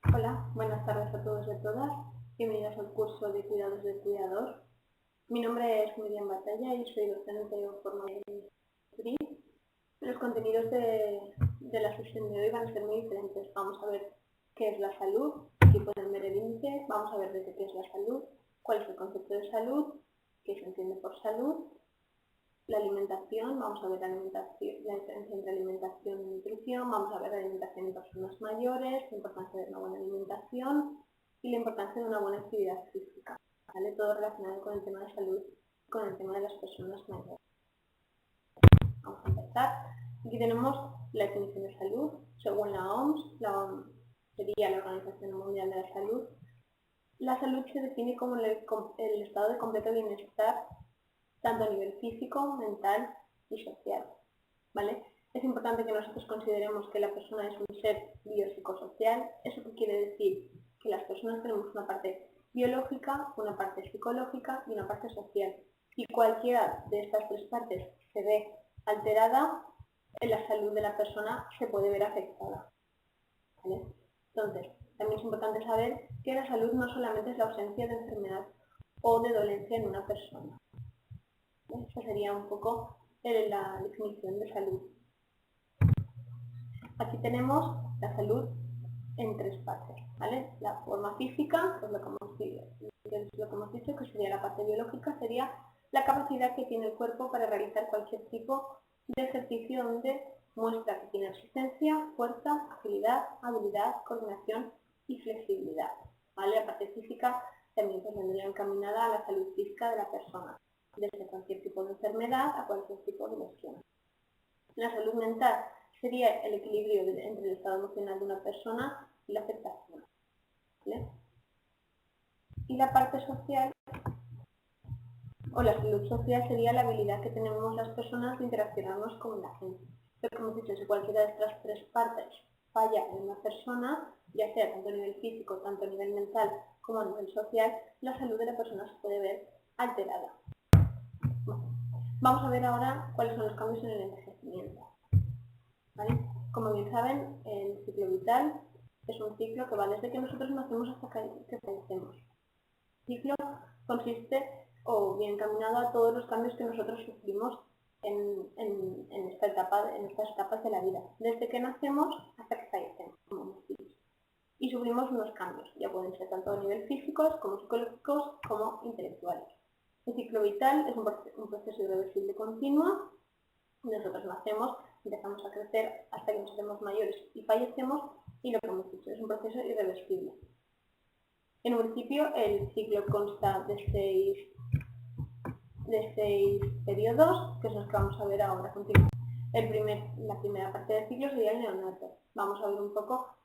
Hola, buenas tardes a todos y a todas. Bienvenidos al curso de Cuidados del Cuidador. Mi nombre es Miriam Batalla y soy docente de formación de PRI. Los contenidos de la sesión de hoy van a ser muy diferentes. Vamos a ver qué es la salud, aquí pueden ver el índice, vamos a ver desde qué es la salud, cuál es el concepto de salud, qué se entiende por salud, la alimentación, vamos a ver la diferencia entre alimentación y nutrición, vamos a ver la alimentación en personas mayores, la importancia de una buena alimentación y la importancia de una buena actividad física, ¿vale? Todo relacionado con el tema de salud, con el tema de las personas mayores. Vamos a empezar. Aquí tenemos la definición de salud, según la OMS, sería la Organización Mundial de la Salud. La salud se define como el estado de completo bienestar tanto a nivel físico, mental y social, ¿vale? Es importante que nosotros consideremos que la persona es un ser biopsicosocial. ¿Eso qué quiere decir? Que las personas tenemos una parte biológica, una parte psicológica y una parte social. Si cualquiera de estas tres partes se ve alterada, la salud de la persona se puede ver afectada, ¿vale? Entonces, también es importante saber que la salud no solamente es la ausencia de enfermedad o de dolencia en una persona. Esa sería un poco la definición de salud. Aquí tenemos la salud en tres partes, ¿vale? La forma física, que es lo que hemos dicho, que sería la parte biológica, sería la capacidad que tiene el cuerpo para realizar cualquier tipo de ejercicio donde muestra que tiene resistencia, fuerza, agilidad, habilidad, coordinación y flexibilidad, ¿vale? La parte física también se vendría encaminada a la salud física de la persona, desde cualquier tipo de enfermedad a cualquier tipo de lesión. La salud mental sería el equilibrio entre el estado emocional de una persona y la aceptación, ¿vale? Y la parte social, o la salud social, sería la habilidad que tenemos las personas de interaccionarnos con la gente. Pero como hemos dicho, si cualquiera de estas tres partes falla en una persona, ya sea tanto a nivel físico, tanto a nivel mental como a nivel social, la salud de la persona se puede ver alterada. Vamos a ver ahora cuáles son los cambios en el envejecimiento, ¿vale? Como bien saben, el ciclo vital es un ciclo que va desde que nosotros nacemos hasta que fallecemos. El ciclo consiste o bien encaminado a todos los cambios que nosotros sufrimos en estas etapas de la vida, desde que nacemos hasta que fallecemos, como hemos dicho. Y sufrimos unos cambios, ya pueden ser tanto a nivel físicos, como psicológicos, como intelectuales. El ciclo vital es un proceso irreversible continuo. Nosotros nacemos, empezamos a crecer hasta que nos hacemos mayores y fallecemos, y lo que hemos dicho, es un proceso irreversible. En un principio el ciclo consta de seis periodos, que son los que vamos a ver ahora a continuación. La primera parte del ciclo sería el neonato. Vamos a ver un poco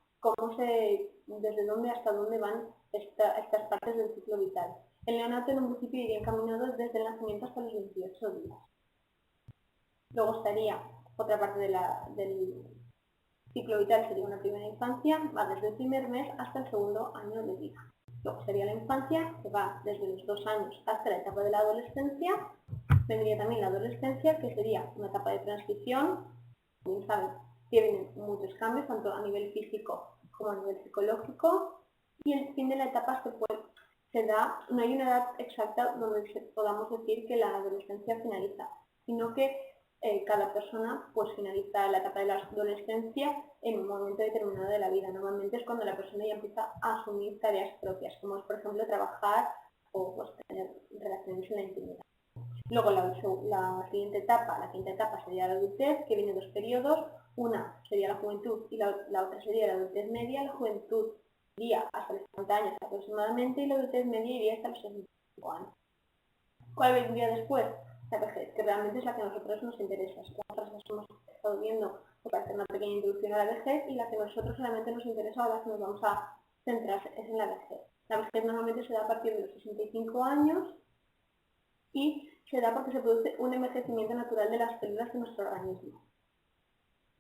desde dónde hasta dónde van estas partes del ciclo vital. El neonato en un principio iría encaminado desde el nacimiento hasta los 28 días. Luego estaría otra parte del ciclo vital, sería una primera infancia, va desde el primer mes hasta el segundo año de vida. Luego sería la infancia, que va desde los 2 años hasta la etapa de la adolescencia. Vendría también la adolescencia, que sería una etapa de transición. Como saben, que vienen muchos cambios, tanto a nivel físico como a nivel psicológico. Y el fin de la etapa no hay una edad exacta donde podamos decir que la adolescencia finaliza, sino que cada persona pues finaliza la etapa de la adolescencia en un momento determinado de la vida. Normalmente es cuando la persona ya empieza a asumir tareas propias, como es por ejemplo trabajar o pues, tener relaciones en la intimidad. Luego la siguiente etapa, la quinta etapa sería la adultez, que viene dos periodos. Una sería la juventud y la otra sería la adultez media. La juventud iría hasta los 50 años aproximadamente y la adultez media iría hasta los 65 años. ¿Cuál vendría después? La vejez, que realmente es la que a nosotros nos interesa. Nosotros hemos estado viendo para hacer una pequeña introducción a la vejez, y la que a nosotros realmente nos interesa ahora que nos vamos a centrar es en la vejez. La vejez normalmente se da a partir de los 65 años y se da porque se produce un envejecimiento natural de las células de nuestro organismo.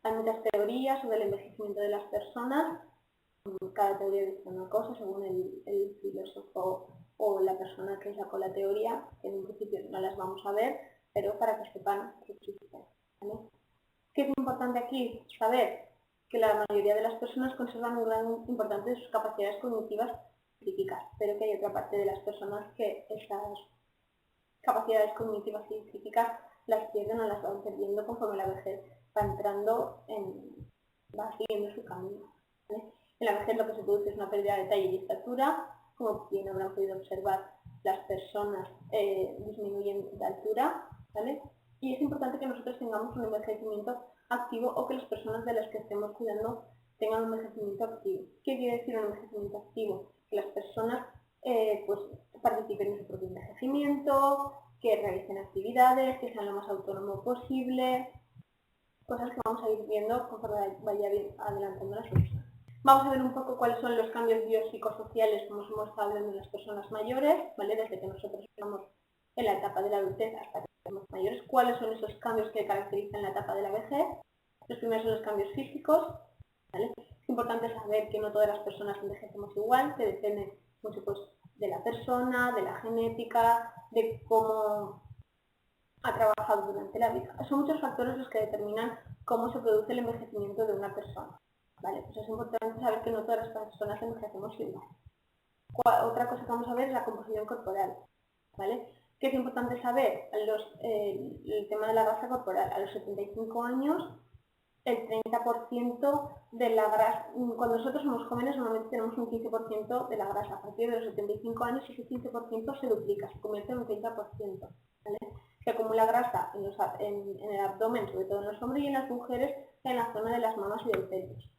Hay muchas teorías sobre el envejecimiento de las personas. Cada teoría dice una cosa según el filósofo o la persona que sacó la teoría, que en un principio no las vamos a ver, pero para que sepan que existen, ¿vale? ¿Qué es importante aquí saber? que la mayoría de las personas conservan un grado importante de sus capacidades cognitivas psíquicas, pero que hay otra parte de las personas que esas capacidades cognitivas y psíquicas las pierden o las van perdiendo conforme la vejez va siguiendo su camino, ¿vale? En la vejez lo que se produce es una pérdida de talla y estatura, como bien habrán podido observar, las personas disminuyen de altura, ¿vale? Y es importante que nosotros tengamos un envejecimiento activo o que las personas de las que estemos cuidando tengan un envejecimiento activo. ¿Qué quiere decir un envejecimiento activo? Que las personas pues participen en su propio envejecimiento, que realicen actividades, que sean lo más autónomo posible, cosas que vamos a ir viendo conforme vaya adelantando la solución. Vamos a ver un poco cuáles son los cambios biopsicosociales, como hemos estado hablando en las personas mayores, ¿vale? Desde que nosotros estamos en la etapa de la adultez hasta que somos mayores, cuáles son esos cambios que caracterizan la etapa de la vejez. Los primeros son los cambios físicos, ¿vale? Es importante saber que no todas las personas envejecemos igual, que depende mucho pues, de la persona, de la genética, de cómo ha trabajado durante la vida. Son muchos factores los que determinan cómo se produce el envejecimiento de una persona, ¿vale? Pues es importante saber que no todas las personas envejecemos igual. Otra cosa que vamos a ver es la composición corporal, ¿vale? Que es importante saber el tema de la grasa corporal. A los 75 años, el 30% de la grasa, cuando nosotros somos jóvenes normalmente tenemos un 15% de la grasa. A partir de los 75 años ese 15% se duplica, se convierte en un 30%, ¿vale? Se acumula grasa en el abdomen, sobre todo en los hombres, y en las mujeres en la zona de las mamas y del pelvis.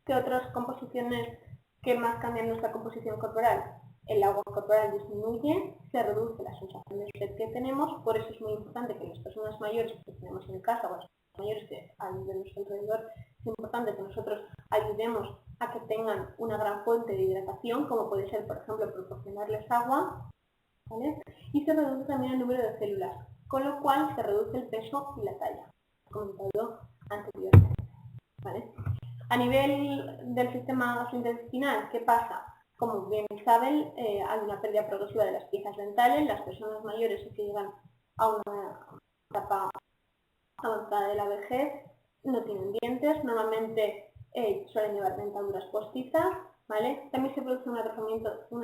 ¿Qué otras composiciones que más cambian nuestra composición corporal? El agua corporal disminuye, se reduce la sensación de sed que tenemos, por eso es muy importante que las personas mayores que tenemos en casa o las mayores que hay de nuestro alrededor, es importante que nosotros ayudemos a que tengan una gran fuente de hidratación, como puede ser, por ejemplo, proporcionarles agua, ¿vale? Y se reduce también el número de células, con lo cual se reduce el peso y la talla, como comentado anteriormente, ¿vale? A nivel del sistema gastrointestinal, ¿qué pasa? Como bien saben, hay una pérdida progresiva de las piezas dentales. Las personas mayores que llegan a una etapa avanzada de la vejez no tienen dientes, normalmente suelen llevar dentaduras postizas, ¿vale? También se produce un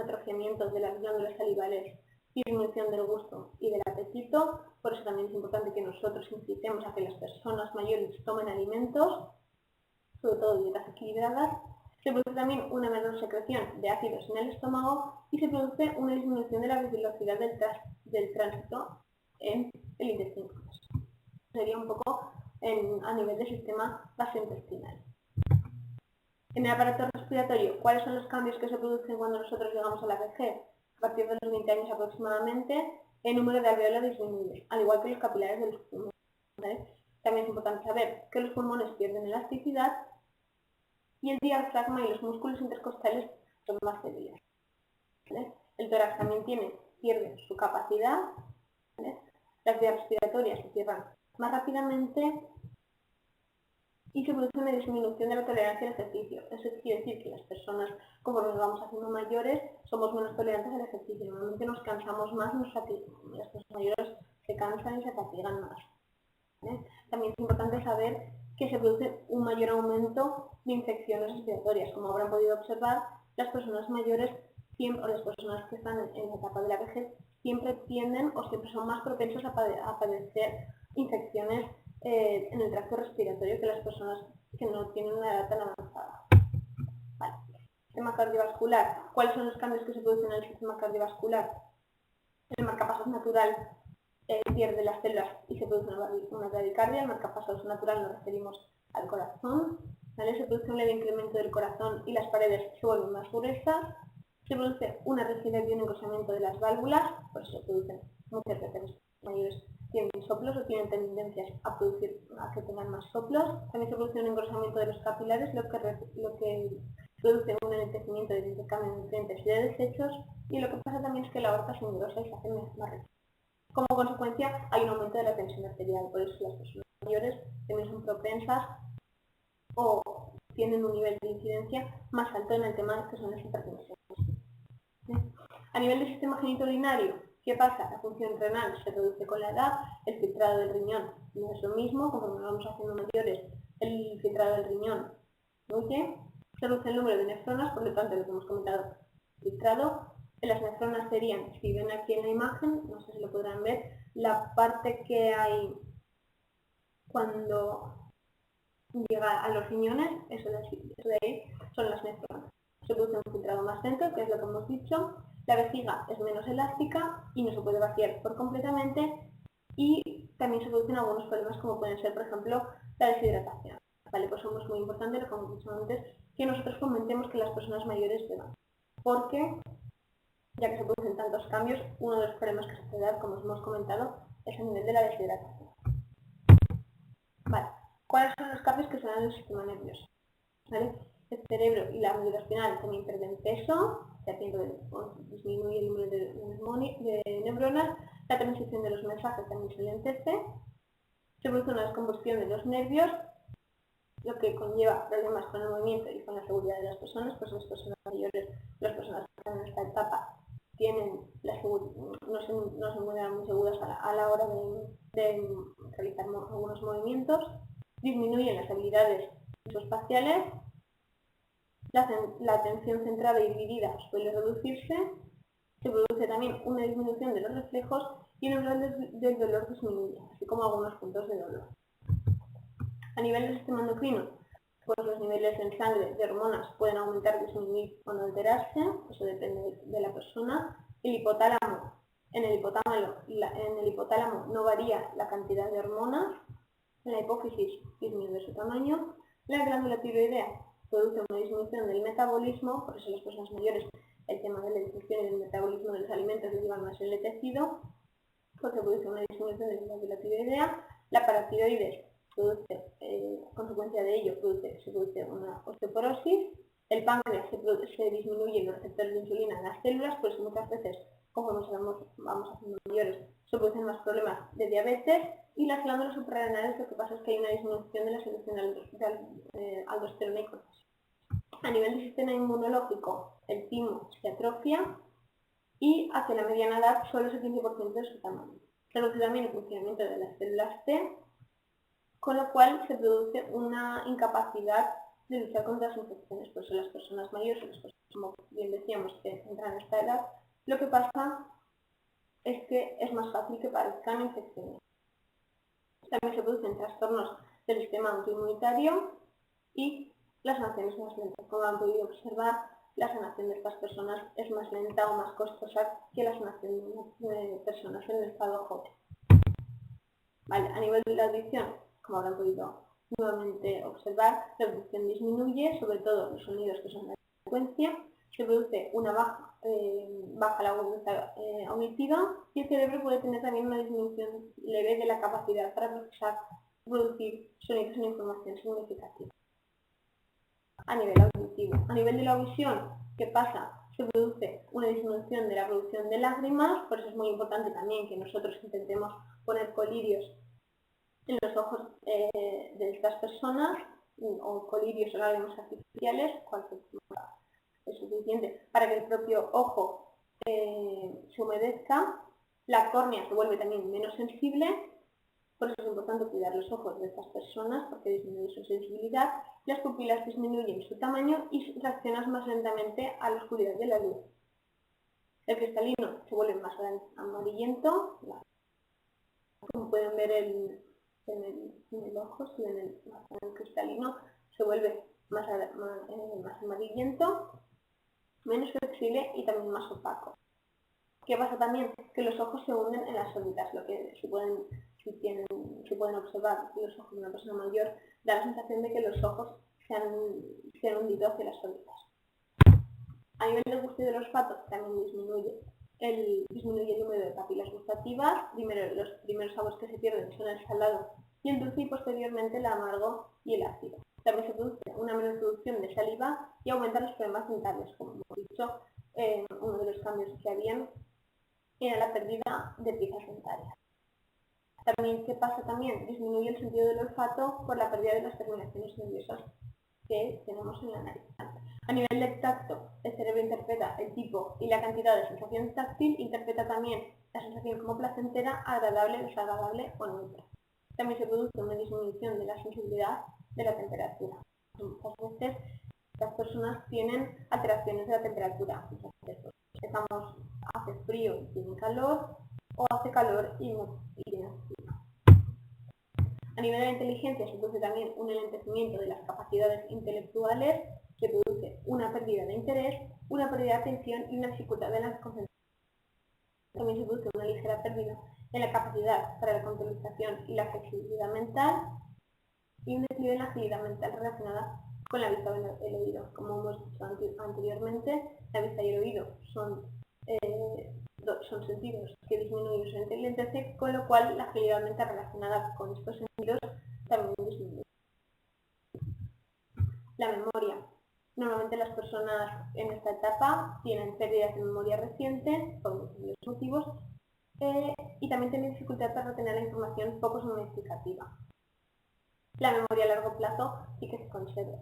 atrofiamiento de las glándulas salivales y disminución del gusto y del apetito. Por eso también es importante que nosotros incitemos a que las personas mayores tomen alimentos, sobre todo dietas equilibradas. Se produce también una menor secreción de ácidos en el estómago y se produce una disminución de la velocidad del tránsito en el intestino. Sería un poco a nivel del sistema gastrointestinal. En el aparato respiratorio, ¿cuáles son los cambios que se producen cuando nosotros llegamos a la vejez? A partir de los 20 años aproximadamente, el número de alveolos disminuye, al igual que los capilares de los pulmones, ¿vale? También es importante saber que los pulmones pierden elasticidad y el diafragma y los músculos intercostales son más débiles, ¿vale? El tórax también pierde su capacidad, ¿vale? Las vías respiratorias se cierran más rápidamente y se produce una disminución de la tolerancia al ejercicio. Eso quiere decir que las personas, conforme nos vamos haciendo mayores, somos menos tolerantes al ejercicio. Normalmente nos cansamos más, las personas mayores se cansan y se fatigan más, ¿vale? También es importante saber que se produce un mayor aumento de infecciones respiratorias. Como habrán podido observar, las personas mayores o las personas que están en la etapa de la vejez siempre tienden o siempre son más propensos a padecer infecciones en el tracto respiratorio que las personas que no tienen una edad tan avanzada. Vale. Sistema cardiovascular. ¿Cuáles son los cambios que se producen en el sistema cardiovascular? El marcapasos natural pierde las células y se produce una bradicardia. El marcapasos natural nos referimos al corazón, ¿vale? Se produce un leve incremento del corazón y las paredes se vuelven más gruesas. Se produce una rigidez y un engrosamiento de las válvulas, por eso se producen muchas veces mayores tienen soplos o tienen tendencias a que tengan más soplos. También se produce un engrosamiento de los capilares, lo que produce un enlentecimiento del intercambio de nutrientes y de desechos, y lo que pasa también es que la aorta se engrosa y se hace más rígida. Como consecuencia hay un aumento de la tensión arterial, por eso las personas mayores también son propensas o tienen un nivel de incidencia más alto en el tema de que son las hipertensiones. A nivel del sistema genitourinario, ¿qué pasa? La función renal se reduce con la edad, el filtrado del riñón no es lo mismo, como nos vamos haciendo mayores, el filtrado del riñón disminuye, se reduce el número de nefronas, por lo tanto lo que hemos comentado, filtrado. Las nefronas serían, si ven aquí en la imagen, no sé si lo podrán ver, la parte que hay cuando llega a los riñones, eso de ahí son las nefronas. Se produce un filtrado más lento, que es lo que hemos dicho. La vejiga es menos elástica y no se puede vaciar por completamente. Y también se producen algunos problemas como pueden ser, por ejemplo, la deshidratación. ¿Vale? Pues eso es muy importante, lo que hemos dicho antes, que nosotros fomentemos que las personas mayores beban. Porque, ya que se producen tantos cambios, uno de los problemas que se puede dar, como os hemos comentado, es el nivel de la deshidratación. Vale. ¿Cuáles son los cambios que se dan en el sistema nervioso? ¿Vale? El cerebro y la médula espinal también pierden peso, disminuye el número de neuronas, la transmisión de los mensajes también se lentece, se produce una descomposición de los nervios, lo que conlleva problemas con el movimiento y con la seguridad de las personas, pues las personas mayores, las personas que están en esta etapa, no se encuentran muy seguras a la hora de realizar algunos movimientos, disminuyen las habilidades espaciales, la atención centrada y dividida suele reducirse, se produce también una disminución de los reflejos y el umbral del dolor disminuye, así como algunos puntos de dolor. A nivel del sistema endocrino, pues los niveles en sangre de hormonas pueden aumentar, disminuir o no alterarse, eso depende de la persona. En el hipotálamo no varía la cantidad de hormonas, en la hipófisis disminuye su tamaño, la glándula tiroidea produce una disminución del metabolismo, por eso las personas mayores el tema de la digestión y del metabolismo de los alimentos les llevan más el tejido, porque produce una disminución de la glándula tiroidea, la paratiroides produce, consecuencia de ello, se produce una osteoporosis, el páncreas se disminuye los receptores de insulina en las células, por eso muchas veces, conforme vamos haciendo mayores, se producen más problemas de diabetes, y las glándulas suprarrenales lo que pasa es que hay una disminución de la secreción de aldosterona y cortisol. A nivel del sistema inmunológico, el timo se atrofia y hacia la mediana edad solo es el 15% de su tamaño. Se reduce también el funcionamiento de las células T, con lo cual se produce una incapacidad de luchar contra las infecciones. Por eso las personas mayores, las personas, como bien decíamos, que entran en esta edad, lo que pasa es que es más fácil que parezcan infecciones. También se producen trastornos del sistema autoinmunitario y la sanación es más lenta. Como han podido observar, la sanación de estas personas es más lenta o más costosa que la sanación de personas en el estado joven. Vale, a nivel de la audición, como habrán podido nuevamente observar, la audición disminuye, sobre todo los sonidos que son de frecuencia, se produce una baja la agudeza auditiva y el cerebro puede tener también una disminución leve de la capacidad para procesar y producir sonidos e información significativa. A nivel auditivo. A nivel de la visión, ¿qué pasa? Se produce una disminución de la producción de lágrimas, por eso es muy importante también que nosotros intentemos poner colirios en los ojos de estas personas, o colirios o lágrimas artificiales, cualquier es suficiente para que el propio ojo se humedezca, la córnea se vuelve también menos sensible, por eso es importante cuidar los ojos de estas personas porque disminuye su sensibilidad, las pupilas disminuyen su tamaño y reaccionan más lentamente a la oscuridad de la luz. El cristalino se vuelve más amarillento, como pueden ver en el ojo, si ven el cristalino se vuelve más amarillento, menos flexible y también más opaco. ¿Qué pasa también? Que los ojos se hunden en las órbitas, lo que si pueden observar los ojos de una persona mayor, da la sensación de que los ojos se han hundido hacia las órbitas. A nivel del gusto y del olfato también disminuye el número de papilas gustativas. Los primeros sabores que se pierden son el salado y el dulce, y posteriormente el amargo y el ácido. También se produce una menor producción de saliva y aumentan los problemas dentales. Como hemos dicho, uno de los cambios que habían era la pérdida de piezas dentarias. También, ¿qué pasa también? Disminuye el sentido del olfato por la pérdida de las terminaciones nerviosas que tenemos en la nariz. A nivel del tacto, el cerebro interpreta el tipo y la cantidad de sensación táctil, interpreta también la sensación como placentera, agradable, desagradable o neutra. También se produce una disminución de la sensibilidad de la temperatura. Muchas veces las personas tienen alteraciones de la temperatura. Muchas veces hace frío y tienen calor, o hace calor y tienen frío. A nivel de la inteligencia se produce también un enlentecimiento de las capacidades intelectuales, se produce una pérdida de interés, una pérdida de atención y una dificultad en la concentración. También se produce una ligera pérdida en la capacidad para la contemplación y la flexibilidad mental, y un declive en la agilidad mental relacionada con la vista o el oído. Como hemos dicho anteriormente, la vista y el oído son sentidos que disminuyen su inteligencia, con lo cual la agilidad mental relacionada con estos sentidos también disminuye. La memoria. Normalmente las personas en esta etapa tienen pérdidas de memoria reciente por diversos motivos y también tienen dificultad para retener la información poco significativa. La memoria a largo plazo sí que se conserva.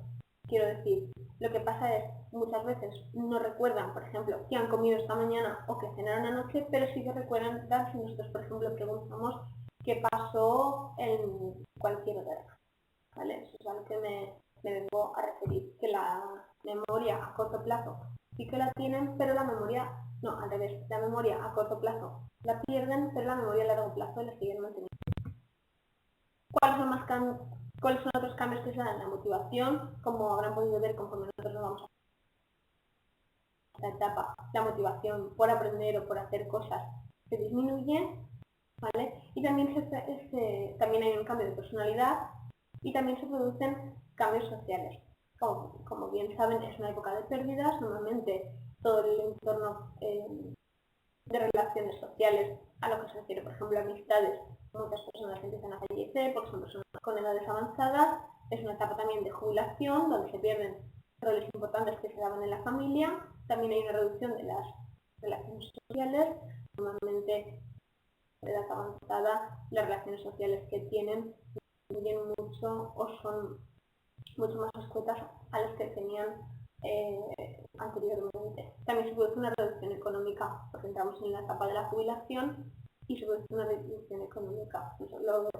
Quiero decir, lo que pasa es, muchas veces no recuerdan, por ejemplo, qué han comido esta mañana o qué cenaron anoche, pero sí que recuerdan si nosotros, por ejemplo, preguntamos qué pasó en cualquier hora. ¿Vale? Eso es a lo que me vengo a referir, que la memoria a corto plazo sí que la tienen, pero la memoria, no, al revés, la memoria a corto plazo la pierden, pero la memoria a largo plazo la siguen manteniendo. ¿Cuáles son otros cambios que se dan en la motivación? Como habrán podido ver conforme nosotros nos vamos a esta etapa, la motivación por aprender o por hacer cosas se disminuye, ¿vale? Y también, también hay un cambio de personalidad y también se producen cambios sociales. Como bien saben, es una época de pérdidas, normalmente todo el entorno de relaciones sociales, a lo que se refiere, por ejemplo, a amistades, muchas personas empiezan a fallecer porque son personas con edades avanzadas, es una etapa también de jubilación, donde se pierden roles importantes que se daban en la familia, también hay una reducción de las relaciones sociales, normalmente a edad avanzada las relaciones sociales que tienen disminuyen mucho o son mucho más escuetas a las que tenían anteriormente. También se produce una reducción económica, porque entramos en la etapa de la jubilación y se produce una reducción económica.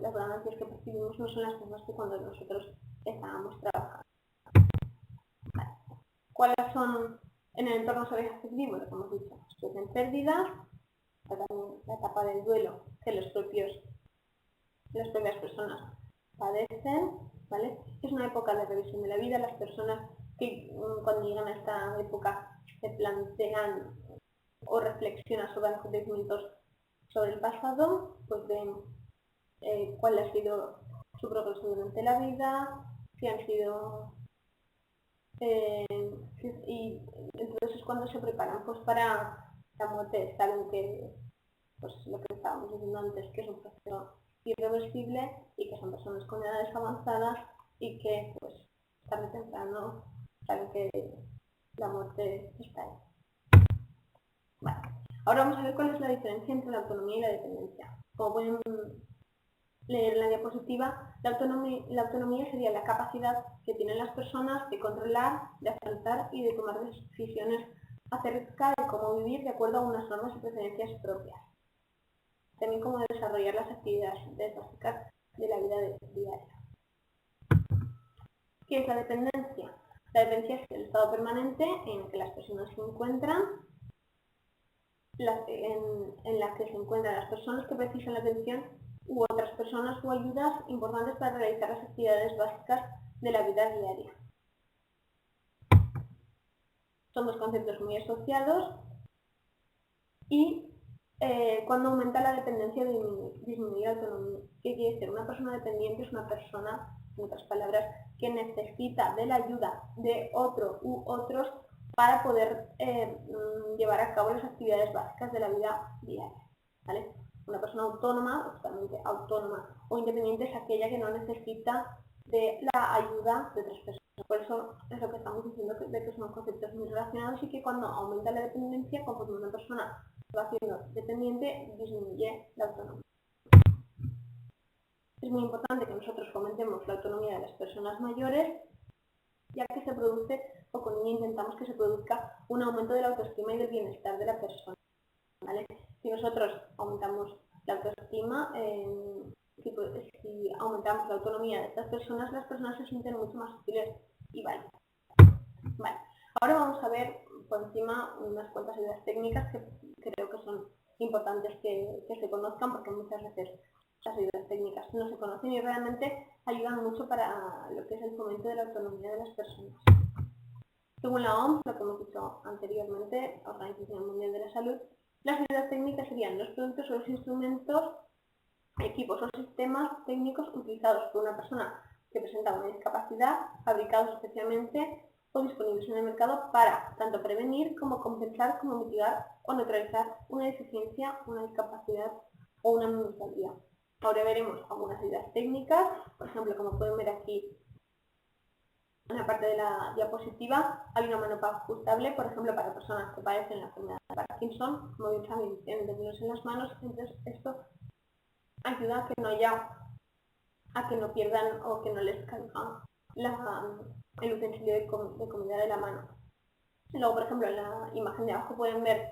Las ganancias que percibimos no son las mismas que cuando nosotros estábamos trabajando. Vale. ¿Cuáles son en el entorno sobreafectivo? Lo que hemos dicho, se producen pérdidas, también la etapa del duelo que las propias personas padecen, ¿vale? Es una época de revisión de la vida. Las personas que cuando llegan a esta época se plantean o reflexionan sobre acontecimientos sobre el pasado, pues ven cuál ha sido su progreso durante la vida, si han sido y entonces es cuando se preparan pues para la muerte. Saben que pues lo que estábamos diciendo antes, que es un proceso irreversible y que son personas con edades avanzadas y que pues tarde o temprano saben que la muerte está ahí. Vale. Ahora vamos a ver cuál es la diferencia entre la autonomía y la dependencia. Como pueden leer en la diapositiva, la autonomía sería la capacidad que tienen las personas de controlar, de afrontar y de tomar decisiones acerca de cómo vivir de acuerdo a unas normas y preferencias propias. También cómo desarrollar las actividades básicas de la vida diaria. ¿Qué es la dependencia? La dependencia es el estado permanente en el que las personas se encuentran, en la que se encuentran las personas que precisan la atención u otras personas o ayudas importantes para realizar las actividades básicas de la vida diaria. Son dos conceptos muy asociados y cuando aumenta la dependencia disminuye la autonomía. ¿Qué quiere decir? Una persona dependiente es una persona, en otras palabras, que necesita de la ayuda de otro u otros para poder llevar a cabo las actividades básicas de la vida diaria. ¿Vale? Una persona autónoma, totalmente autónoma o independiente es aquella que no necesita de la ayuda de otras personas. Por eso es lo que estamos diciendo, de que son conceptos muy relacionados y que cuando aumenta la dependencia, conforme una persona va haciendo dependiente, disminuye la autonomía. Es muy importante que nosotros fomentemos la autonomía de las personas mayores, ya que se produce, o con ello intentamos que se produzca un aumento de la autoestima y del bienestar de la persona. ¿Vale? Si nosotros aumentamos la autoestima, si aumentamos la autonomía de estas personas, las personas se sienten mucho más útiles y válidas. Vale. Ahora vamos a ver por encima unas cuantas ideas técnicas que creo que son importantes que se conozcan, porque muchas veces las ideas técnicas no se conocen y realmente ayudan mucho para lo que es el fomento de la autonomía de las personas. Según la OMS, lo que hemos dicho anteriormente, Organización Mundial de la Salud, las ideas técnicas serían los productos o los instrumentos, equipos o sistemas técnicos utilizados por una persona que presenta una discapacidad, fabricados especialmente o disponibles en el mercado para tanto prevenir como compensar, como mitigar o neutralizar una deficiencia, una discapacidad o una minusvalía. Ahora veremos algunas ideas técnicas, por ejemplo, como pueden ver aquí en la parte de la diapositiva, hay una mano ajustable, por ejemplo, para personas que padecen la enfermedad de Parkinson, como bien saben, tienen dolores en las manos, entonces esto ayuda a que no pierdan o que no les caiga el utensilio de comida de la mano. Luego, por ejemplo, en la imagen de abajo pueden ver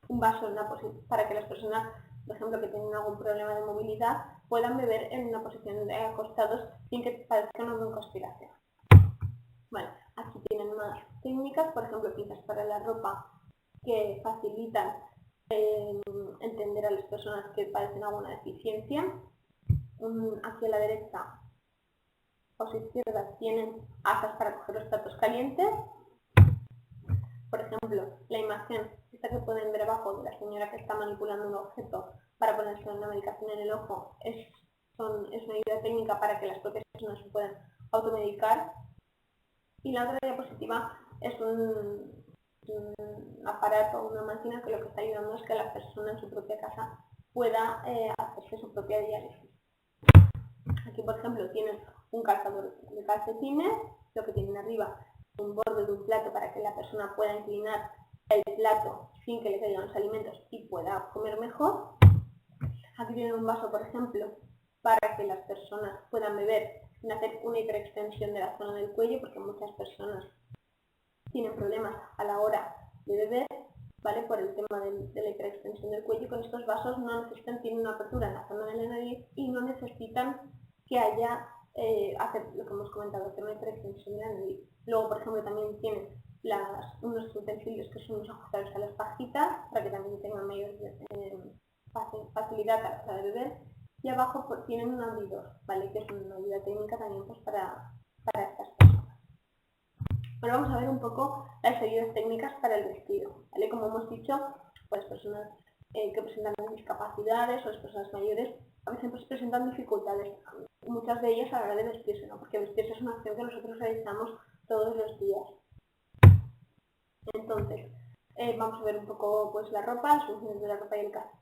un vaso para que las personas, por ejemplo, que tienen algún problema de movilidad, puedan beber en una posición de acostados sin que parezca una broncoaspiración. Bueno, aquí tienen más técnicas, por ejemplo, pinzas para la ropa que facilitan entender a las personas que padecen alguna deficiencia. Aquí a la derecha o a la izquierda tienen asas para coger los platos calientes. Por ejemplo, la imagen esta que pueden ver abajo de la señora que está manipulando un objeto para ponerse una medicación en el ojo es una idea técnica para que las propias personas se puedan automedicar. Y la otra diapositiva es un aparato, una máquina que lo que está ayudando es que la persona en su propia casa pueda hacerse su propia diálisis. Aquí, por ejemplo, tienen un calzador de calcetines, lo que tienen arriba un borde de un plato para que la persona pueda inclinar el plato sin que le caigan los alimentos y pueda comer mejor. Aquí tienen un vaso, por ejemplo, para que las personas puedan beber sin hacer una hiperextensión de la zona del cuello, porque muchas personas tienen problemas a la hora de beber, ¿vale? Por el tema de la hiperextensión del cuello. Con estos vasos tienen una apertura en la zona de la nariz y no necesitan que haya, hacer lo que hemos comentado, hacer una hiperextensión de la nariz. Luego, por ejemplo, también tienen unos utensilios que son unos ajustables a las pajitas, para que también tengan mayor facilidad a la hora de beber. Y abajo pues, tienen un abridor, ¿vale? Que es una ayuda técnica también pues, para estas personas. Ahora vamos a ver un poco las ayudas técnicas para el vestido, ¿vale? Como hemos dicho, pues personas que presentan discapacidades o las personas mayores a veces pues, presentan dificultades, muchas de ellas a la hora de vestirse, ¿no? Porque vestirse es una acción que nosotros realizamos todos los días. Entonces, vamos a ver un poco pues, la ropa. Las funciones de la ropa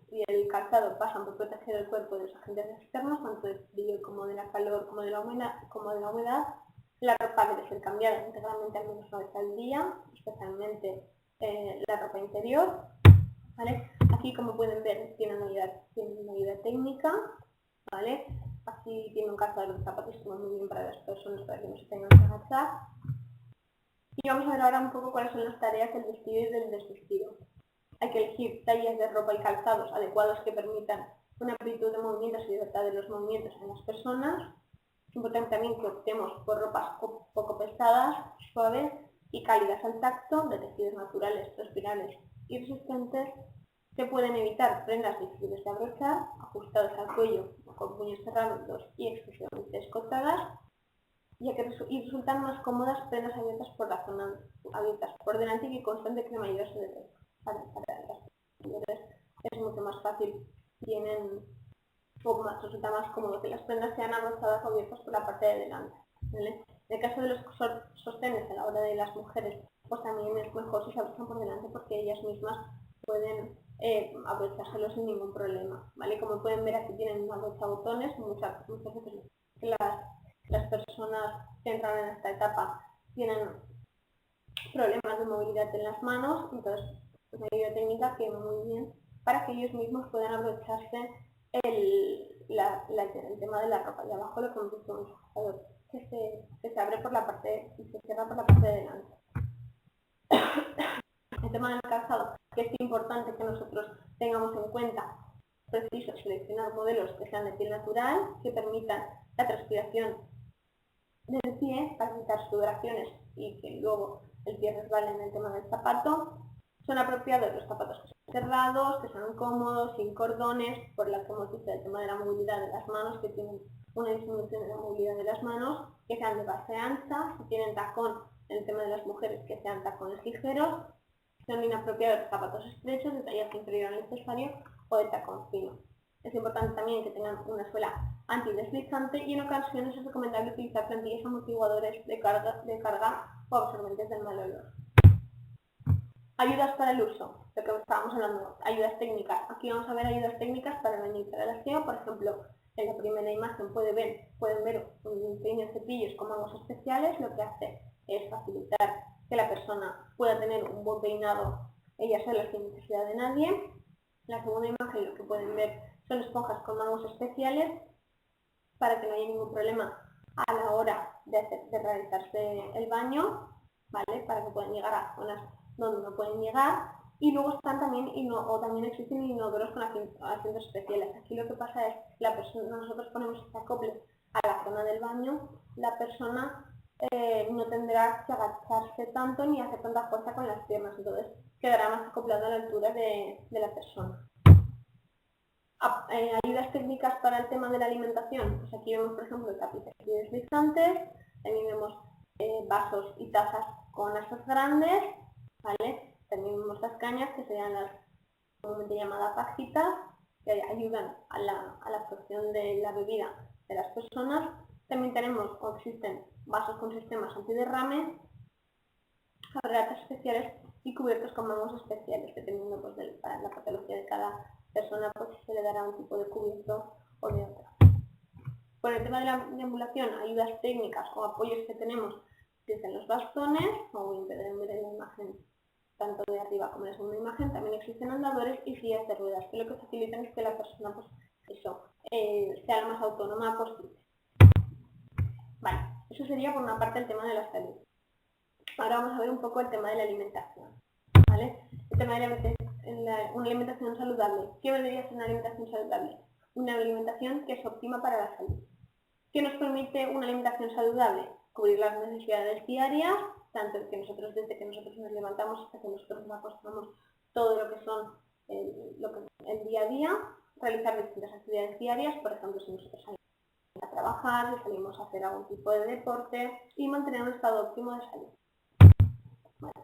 y el calzado pasan por proteger el cuerpo de los agentes externos, tanto del frío como de la calor como de la humedad. La ropa debe ser cambiada integralmente al menos una vez al día, especialmente la ropa interior. ¿Vale? Aquí, como pueden ver, tiene una ayuda técnica. ¿Vale? Aquí tiene un calzador de zapatos que va muy bien para las personas para que no se tengan que agachar. Y vamos a ver ahora un poco cuáles son las tareas del vestido y del desvestido. Hay que elegir tallas de ropa y calzados adecuados que permitan una amplitud de movimientos y libertad de los movimientos en las personas. Es importante también que optemos por ropas poco pesadas, suaves y cálidas al tacto, de tejidos naturales, transpirables y resistentes, que pueden evitar prendas difíciles de abrochar, ajustadas al cuello con puños cerrados y excesivamente escotadas, y resultan más cómodas prendas abiertas por delante y que constan de cremallera sobre todo. Para las mayores es mucho más fácil, resulta más cómodo que las prendas sean abrochadas o abiertas por la parte de delante. ¿Vale? En el caso de los sostenes a la hora de las mujeres, pues también es mejor si se abrochan por delante porque ellas mismas pueden abrochárselos sin ningún problema. ¿Vale? Como pueden ver, aquí tienen una brocha botones, muchas veces las personas que entran en esta etapa tienen problemas de movilidad en las manos, entonces es una ayuda técnica que va muy bien para que ellos mismos puedan abrocharse el tema de la ropa. Y abajo lo que hemos visto un sujetador que se abre por la parte y se cierra por la parte de delante. El tema del calzado, que es importante que nosotros tengamos en cuenta preciso seleccionar modelos que sean de piel natural, que permitan la transpiración del pie para evitar sudoraciones y que luego el pie resbale en el tema del zapato. Son apropiados los zapatos que sean cerrados, que sean cómodos, sin cordones, por lo que hemos dicho el tema de la movilidad de las manos, que tienen una disminución de la movilidad de las manos, que sean de base ancha, si tienen tacón, en el tema de las mujeres, que sean tacones ligeros. Son inapropiados zapatos estrechos, de talla inferior al necesario o de tacón fino. Es importante también que tengan una suela antideslizante y en ocasiones es recomendable utilizar plantillas amortiguadores de carga o absorbentes del mal olor. Ayudas para el uso, lo que estábamos hablando, ayudas técnicas. Aquí vamos a ver ayudas técnicas para el baño y para el aseo. Por ejemplo, en la primera imagen pueden ver un pequeños cepillos con mangos especiales. Lo que hace es facilitar que la persona pueda tener un buen peinado ella sola sin necesidad de nadie. La segunda imagen lo que pueden ver son esponjas con mangos especiales para que no haya ningún problema a la hora de realizarse el baño, ¿vale? Para que puedan llegar a zonas donde no pueden llegar. Y luego están también, también existen inodoros con asientos especiales. Aquí lo que pasa es que nosotros ponemos este acople a la zona del baño, la persona no tendrá que agacharse tanto ni hacer tanta fuerza con las piernas, entonces quedará más acoplado a la altura de la persona. Ayudas técnicas para el tema de la alimentación, pues aquí vemos por ejemplo tapices deslizantes, también vemos vasos y tazas con asas grandes, ¿vale? También vemos las cañas que serían las comúnmente llamadas pajitas, que ayudan a la absorción de la bebida de las personas. También tenemos o existen vasos con sistemas antiderrame, jarratas especiales y cubiertos con mangos especiales, dependiendo pues, de la patología de cada persona, pues se le dará un tipo de cubierto o de otro. Por el tema de la deambulación, ayudas técnicas o apoyos que tenemos, existen los bastones, como bien pueden ver en la imagen, tanto de arriba como en la segunda imagen, también existen andadores y sillas de ruedas, que lo que facilitan es que la persona pues, sea lo más autónoma posible. Vale, eso sería por una parte el tema de la salud. Ahora vamos a ver un poco el tema de la alimentación, ¿vale? El tema de una alimentación saludable. ¿Qué debería ser una alimentación saludable? Una alimentación que es óptima para la salud. ¿Qué nos permite una alimentación saludable? Cubrir las necesidades diarias, tanto desde que nosotros nos levantamos hasta que nosotros nos acostamos, todo lo que son el día a día, realizar distintas actividades diarias, por ejemplo, si nosotros salimos a trabajar, si salimos a hacer algún tipo de deporte y mantener un estado óptimo de salud.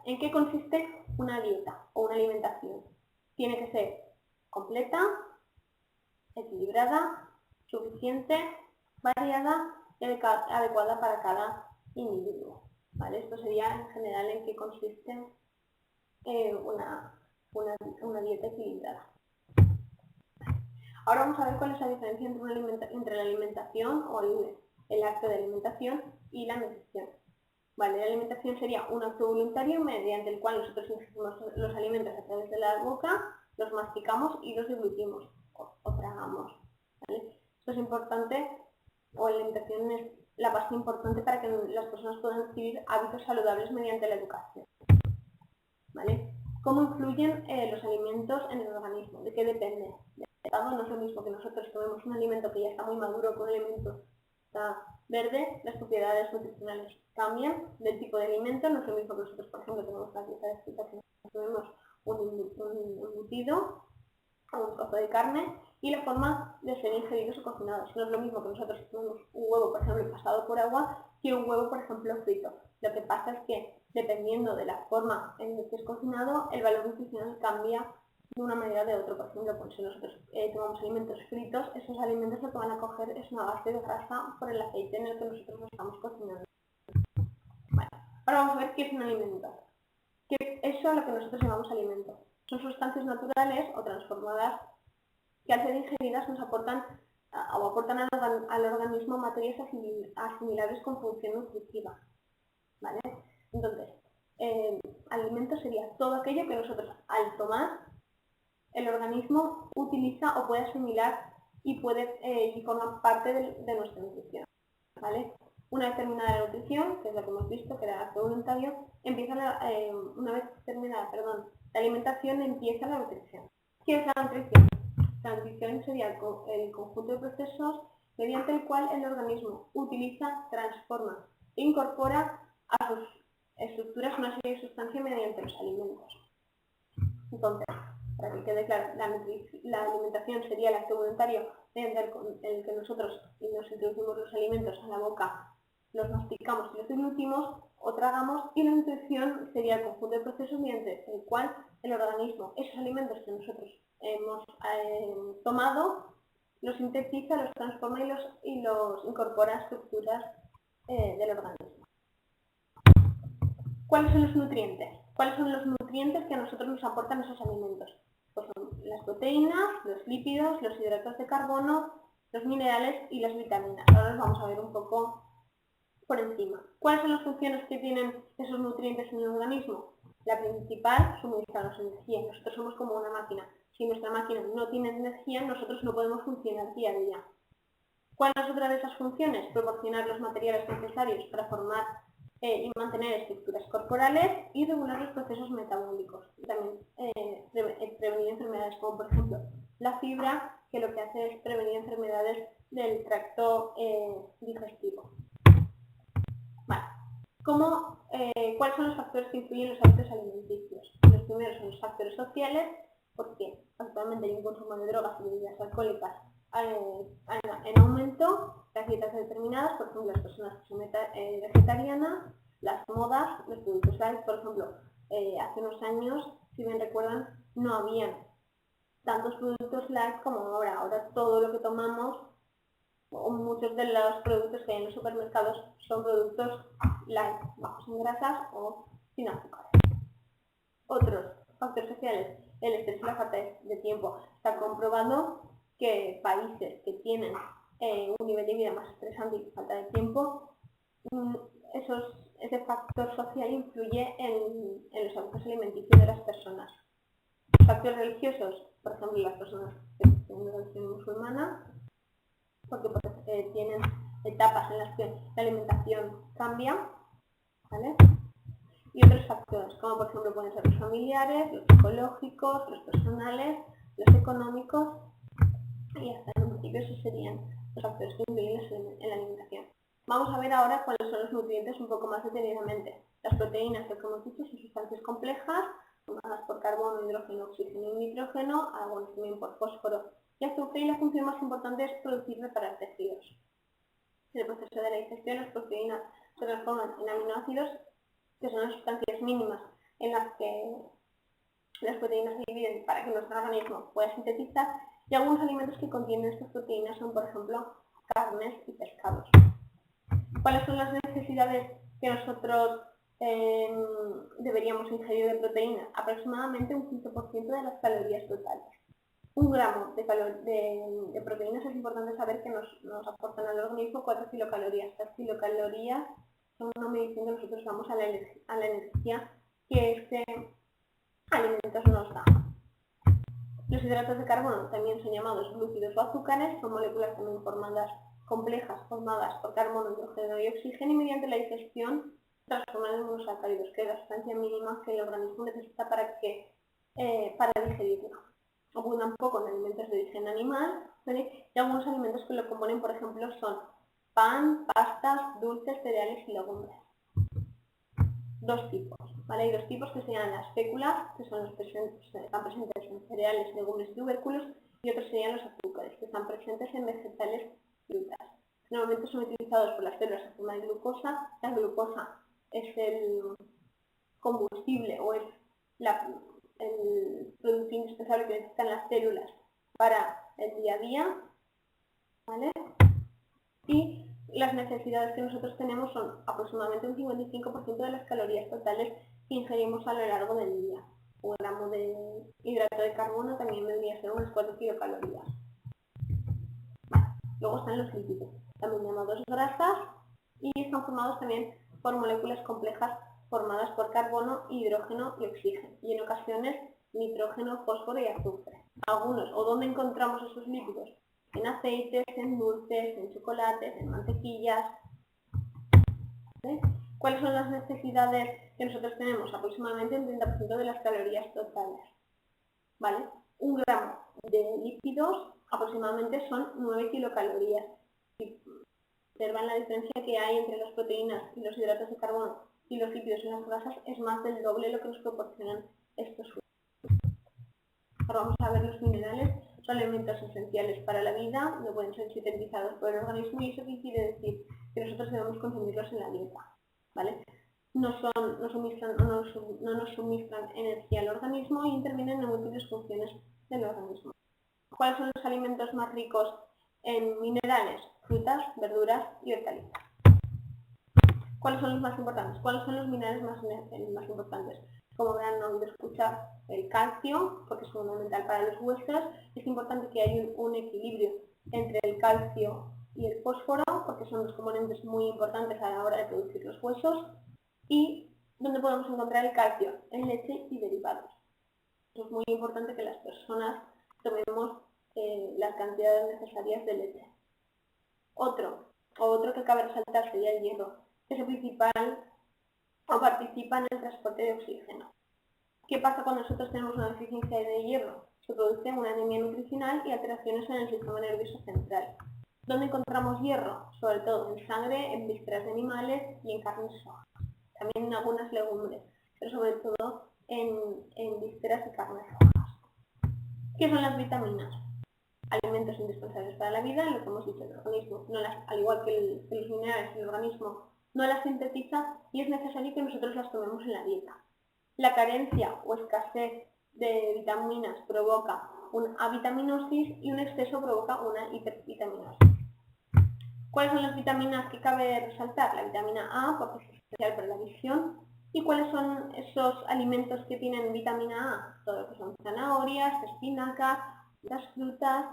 ¿En qué consiste una dieta o una alimentación? Tiene que ser completa, equilibrada, suficiente, variada y adecuada para cada individuo. ¿Vale? Esto sería en general en qué consiste una dieta equilibrada. Ahora vamos a ver cuál es la diferencia entre la alimentación o el acto de alimentación y la nutrición. Vale, la alimentación sería un acto voluntario mediante el cual nosotros ingerimos los alimentos a través de la boca, los masticamos y los deglutimos o tragamos. ¿Vale? Esto es importante, o la alimentación es la base importante para que las personas puedan adquirir hábitos saludables mediante la educación. ¿Vale? ¿Cómo influyen los alimentos en el organismo? ¿De qué depende? No es lo mismo que nosotros tomemos un alimento que ya está muy maduro con un alimento está verde, las propiedades nutricionales cambian del tipo de alimento. No es lo mismo que nosotros, por ejemplo, tenemos la dieta descrita que tomemos un embutido o un trozo de carne y la forma de ser ingeridos o cocinados. No es lo mismo que nosotros tomemos un huevo, por ejemplo, pasado por agua que un huevo, por ejemplo, frito. Lo que pasa es que, dependiendo de la forma en la que es cocinado, el valor nutricional cambia de una manera o de otra. Por ejemplo, pues si nosotros tomamos alimentos fritos, esos alimentos lo que van a coger es una base de grasa por el aceite en el que nosotros lo estamos cocinando. Bueno, ahora vamos a ver qué es un alimento. ¿Qué es eso a lo que nosotros llamamos alimento? Son sustancias naturales o transformadas que al ser ingeridas nos aportan al organismo materias asimilables con función nutritiva. ¿Vale? Entonces, alimento sería todo aquello que nosotros al tomar el organismo utiliza o puede asimilar y forma parte de nuestra nutrición. ¿Vale? Una vez terminada la nutrición, que es lo que hemos visto, que era el acto voluntario, una vez terminada la alimentación, empieza la nutrición. ¿Qué es la nutrición? Transición sería el conjunto de procesos mediante el cual el organismo utiliza, transforma e incorpora a sus estructuras una serie de sustancias mediante los alimentos. Entonces, para que quede claro, la alimentación sería el acto voluntario mediante el que nosotros nos introducimos los alimentos a la boca, los masticamos y los deglutimos o tragamos, y la nutrición sería el conjunto de procesos mediante el cual el organismo, esos alimentos que nosotros hemos tomado, los sintetiza, los transforma y los incorpora a estructuras del organismo. ¿Cuáles son los nutrientes? ¿Cuáles son los nutrientes que a nosotros nos aportan esos alimentos? Pues son las proteínas, los lípidos, los hidratos de carbono, los minerales y las vitaminas. Ahora los vamos a ver un poco por encima. ¿Cuáles son las funciones que tienen esos nutrientes en el organismo? La principal, suministrarnos energía. Nosotros somos como una máquina. Si nuestra máquina no tiene energía, nosotros no podemos funcionar día a día. ¿Cuál es otra de esas funciones? Proporcionar los materiales necesarios para formar y mantener estructuras corporales y regular los procesos metabólicos. Y también prevenir enfermedades como, por ejemplo, la fibra, que lo que hace es prevenir enfermedades del tracto digestivo. Vale. ¿Cuáles son los factores que influyen en los hábitos alimenticios? Los primeros son los factores sociales, porque actualmente hay un consumo de drogas y bebidas alcohólicas en aumento, las dietas determinadas, por ejemplo, las personas que son vegetarianas, las modas, los productos light, por ejemplo, hace unos años, si bien recuerdan, no habían tantos productos light como ahora. Ahora todo lo que tomamos, o muchos de los productos que hay en los supermercados, son productos light, bajos en grasas o sin azúcar. Otros factores sociales, el estrés y la falta de tiempo. Está comprobado que países que tienen un nivel de vida más estresante y falta de tiempo, ese factor social influye en los hábitos alimenticios de las personas. Factores religiosos, por ejemplo, las personas que tienen religión musulmana, porque tienen etapas en las que la alimentación cambia, ¿vale? Y otros factores, como por ejemplo pueden ser los familiares, los psicológicos, los personales, los económicos, y hasta en principio esos serían los factores que influyen en la alimentación. Vamos a ver ahora cuáles son los nutrientes un poco más detenidamente. Las proteínas, que como hemos dicho, son sustancias complejas, formadas por carbono, hidrógeno, oxígeno y nitrógeno, algunos también por fósforo y azufre, y la función más importante es producir y reparar tejidos. En el proceso de la digestión, las proteínas se transforman en aminoácidos, que son las sustancias mínimas en las que las proteínas se dividen para que nuestro organismo pueda sintetizar, y algunos alimentos que contienen estas proteínas son, por ejemplo, carnes y pescados. ¿Cuáles son las necesidades que nosotros deberíamos ingerir de proteína? Aproximadamente un 15% de las calorías totales. Un gramo de proteínas, es importante saber que nos aportan al organismo 4 kilocalorías. Estas kilocalorías son una medición que nosotros damos a la energía que este alimento nos da. Los hidratos de carbono también son llamados glúcidos o azúcares, son moléculas también complejas formadas por carbono, hidrógeno y oxígeno, y mediante la digestión transforman en monosacáridos, que es la sustancia mínima que el organismo necesita para digerirlo. Abundan poco en alimentos de origen animal, ¿vale? Y algunos alimentos que lo componen, por ejemplo, son pan, pastas, dulces, cereales y legumbres. Dos tipos, ¿vale? Hay dos tipos que se llaman las féculas, que son los que están presentes en cereales, legumbres y tubérculos, y otros serían los azúcares, que están presentes en vegetales y frutas. Normalmente son utilizados por las células en forma de glucosa. La glucosa es el combustible o es el producto indispensable que necesitan las células para el día a día, ¿vale? Y las necesidades que nosotros tenemos son aproximadamente un 55% de las calorías totales que ingerimos a lo largo del día. Un gramo de hidrato de carbono también vendría a ser unas 4 kilocalorías. Vale. Luego están los lípidos, también llamados grasas, y están formados también por moléculas complejas formadas por carbono, hidrógeno y oxígeno, y en ocasiones nitrógeno, fósforo y azufre. Algunos, o ¿dónde encontramos esos lípidos? En aceites, en dulces, en chocolates, en mantequillas. ¿Vale? ¿Cuáles son las necesidades que nosotros tenemos? Aproximadamente un 30% de las calorías totales. ¿Vale? Un gramo de lípidos aproximadamente son 9 kilocalorías. Si observan la diferencia que hay entre las proteínas y los hidratos de carbono y los lípidos y las grasas, es más del doble lo que nos proporcionan estos frutos. Ahora vamos a ver los minerales. Son elementos esenciales para la vida, no pueden ser sintetizados por el organismo, y eso quiere decir que nosotros debemos consumirlos en la dieta, ¿vale? No nos suministran energía al organismo y intervienen en múltiples funciones del organismo. ¿Cuáles son los alimentos más ricos en minerales? Frutas, verduras y hortalizas. ¿Cuáles son los más importantes? ¿Cuáles son los minerales más importantes? Como habrán oído escuchar, el calcio, porque es fundamental para los huesos. Es importante que haya un equilibrio entre el calcio y el fósforo, porque son dos componentes muy importantes a la hora de producir los huesos. ¿Y dónde podemos encontrar el calcio? En leche y derivados. Es muy importante que las personas tomemos las cantidades necesarias de leche. Otro que cabe resaltar sería el hierro, que es el principal o participa en el transporte de oxígeno. ¿Qué pasa cuando nosotros tenemos una deficiencia de hierro? Se produce una anemia nutricional y alteraciones en el sistema nervioso central. ¿Dónde encontramos hierro? Sobre todo en sangre, en vísceras de animales y en carnes rojas. También en algunas legumbres, pero sobre todo en vísceras y carnes rojas. ¿Qué son las vitaminas? Alimentos indispensables para la vida, lo que hemos dicho, el organismo, al igual que los minerales, el organismo no las sintetiza y es necesario que nosotros las tomemos en la dieta. La carencia o escasez de vitaminas provoca una avitaminosis y un exceso provoca una hipervitaminosis. ¿Cuáles son las vitaminas que cabe resaltar? La vitamina A, porque es especial para la visión. ¿Y cuáles son esos alimentos que tienen vitamina A? Todo lo que son zanahorias, espinacas, las frutas.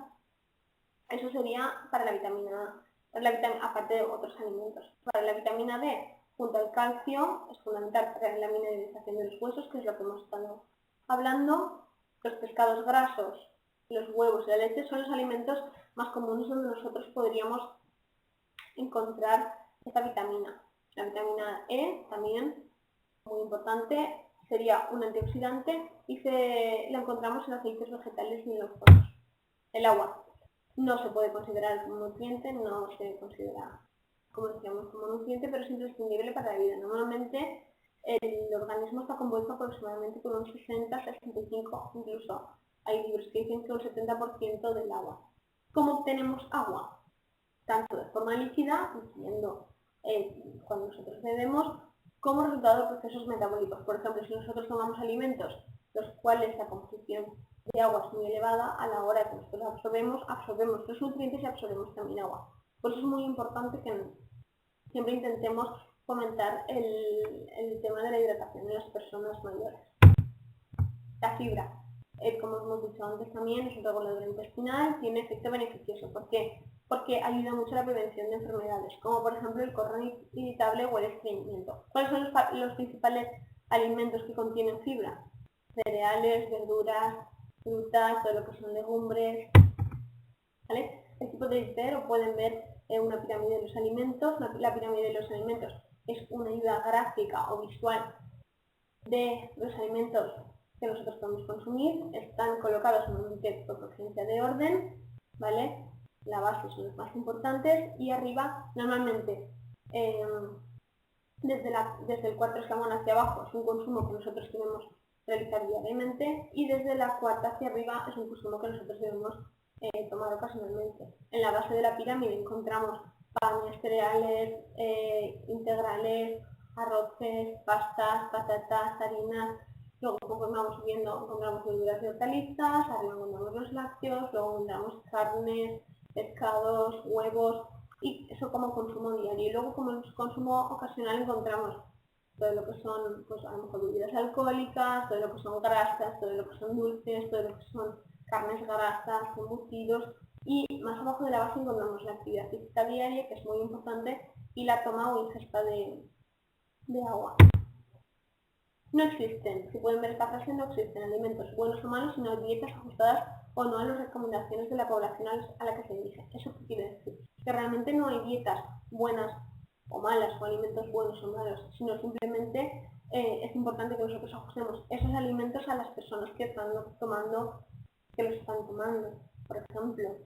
Eso sería para la vitamina A, aparte de otros alimentos. Para la vitamina D, junto al calcio, es fundamental para la mineralización de los huesos, que es lo que hemos estado hablando. Los pescados grasos, los huevos y la leche son los alimentos más comunes donde nosotros podríamos encontrar esta vitamina. La vitamina E también, muy importante, sería un antioxidante y la encontramos en aceites vegetales y en los frutos. El agua no se puede considerar como nutriente, no se considera, como decíamos, como nutriente, pero es imprescindible para la vida. Normalmente el organismo está compuesto aproximadamente por un 60-65, incluso hay libros que dicen que un 70% del agua. ¿Cómo obtenemos agua? Tanto de forma líquida, incluyendo cuando nosotros bebemos, como resultado de procesos metabólicos. Por ejemplo, si nosotros tomamos alimentos los cuales la composición de agua es muy elevada, a la hora que nosotros absorbemos los nutrientes y absorbemos también agua. Por eso es muy importante que siempre intentemos fomentar el tema de la hidratación en las personas mayores. La fibra, como hemos dicho antes también, es un regulador intestinal, tiene efecto beneficioso. ¿Por qué? Porque ayuda mucho a la prevención de enfermedades, como por ejemplo el cordón irritable o el estreñimiento. ¿Cuáles son los principales alimentos que contienen fibra? Cereales, verduras, frutas, todo lo que son legumbres, ¿vale? Aquí podéis ver o pueden ver una pirámide de los alimentos. La pirámide de los alimentos es una ayuda gráfica o visual de los alimentos que nosotros podemos consumir. Están colocados normalmente por procedencia de orden, ¿vale? La base son los más importantes y arriba normalmente desde el cuarto escalón hacia abajo es un consumo que nosotros debemos realizar diariamente y desde la cuarta hacia arriba es un consumo que nosotros debemos tomar ocasionalmente. En la base de la pirámide encontramos panes, cereales, integrales, arroces, pastas, patatas, harinas. Luego, conforme vamos subiendo, encontramos verduras y hortalizas, arriba encontramos los lácteos, luego encontramos carnes, pescados, huevos, y eso como consumo diario. Y luego como consumo ocasional encontramos todo lo que son, pues a lo mejor bebidas alcohólicas, todo lo que son grasas, todo lo que son dulces, todo lo que son carnes grasas, embutidos, y más abajo de la base encontramos la actividad física diaria, que es muy importante, y la toma o ingesta de agua. No existen, si pueden ver esta frase, no existen alimentos buenos o malos, sino dietas ajustadas o no a las recomendaciones de la población a la que se dirige. ¿Eso qué quiere decir? Que realmente no hay dietas buenas o malas o alimentos buenos o malos, sino simplemente es importante que nosotros ajustemos esos alimentos a las personas que están tomando que los están tomando. Por ejemplo,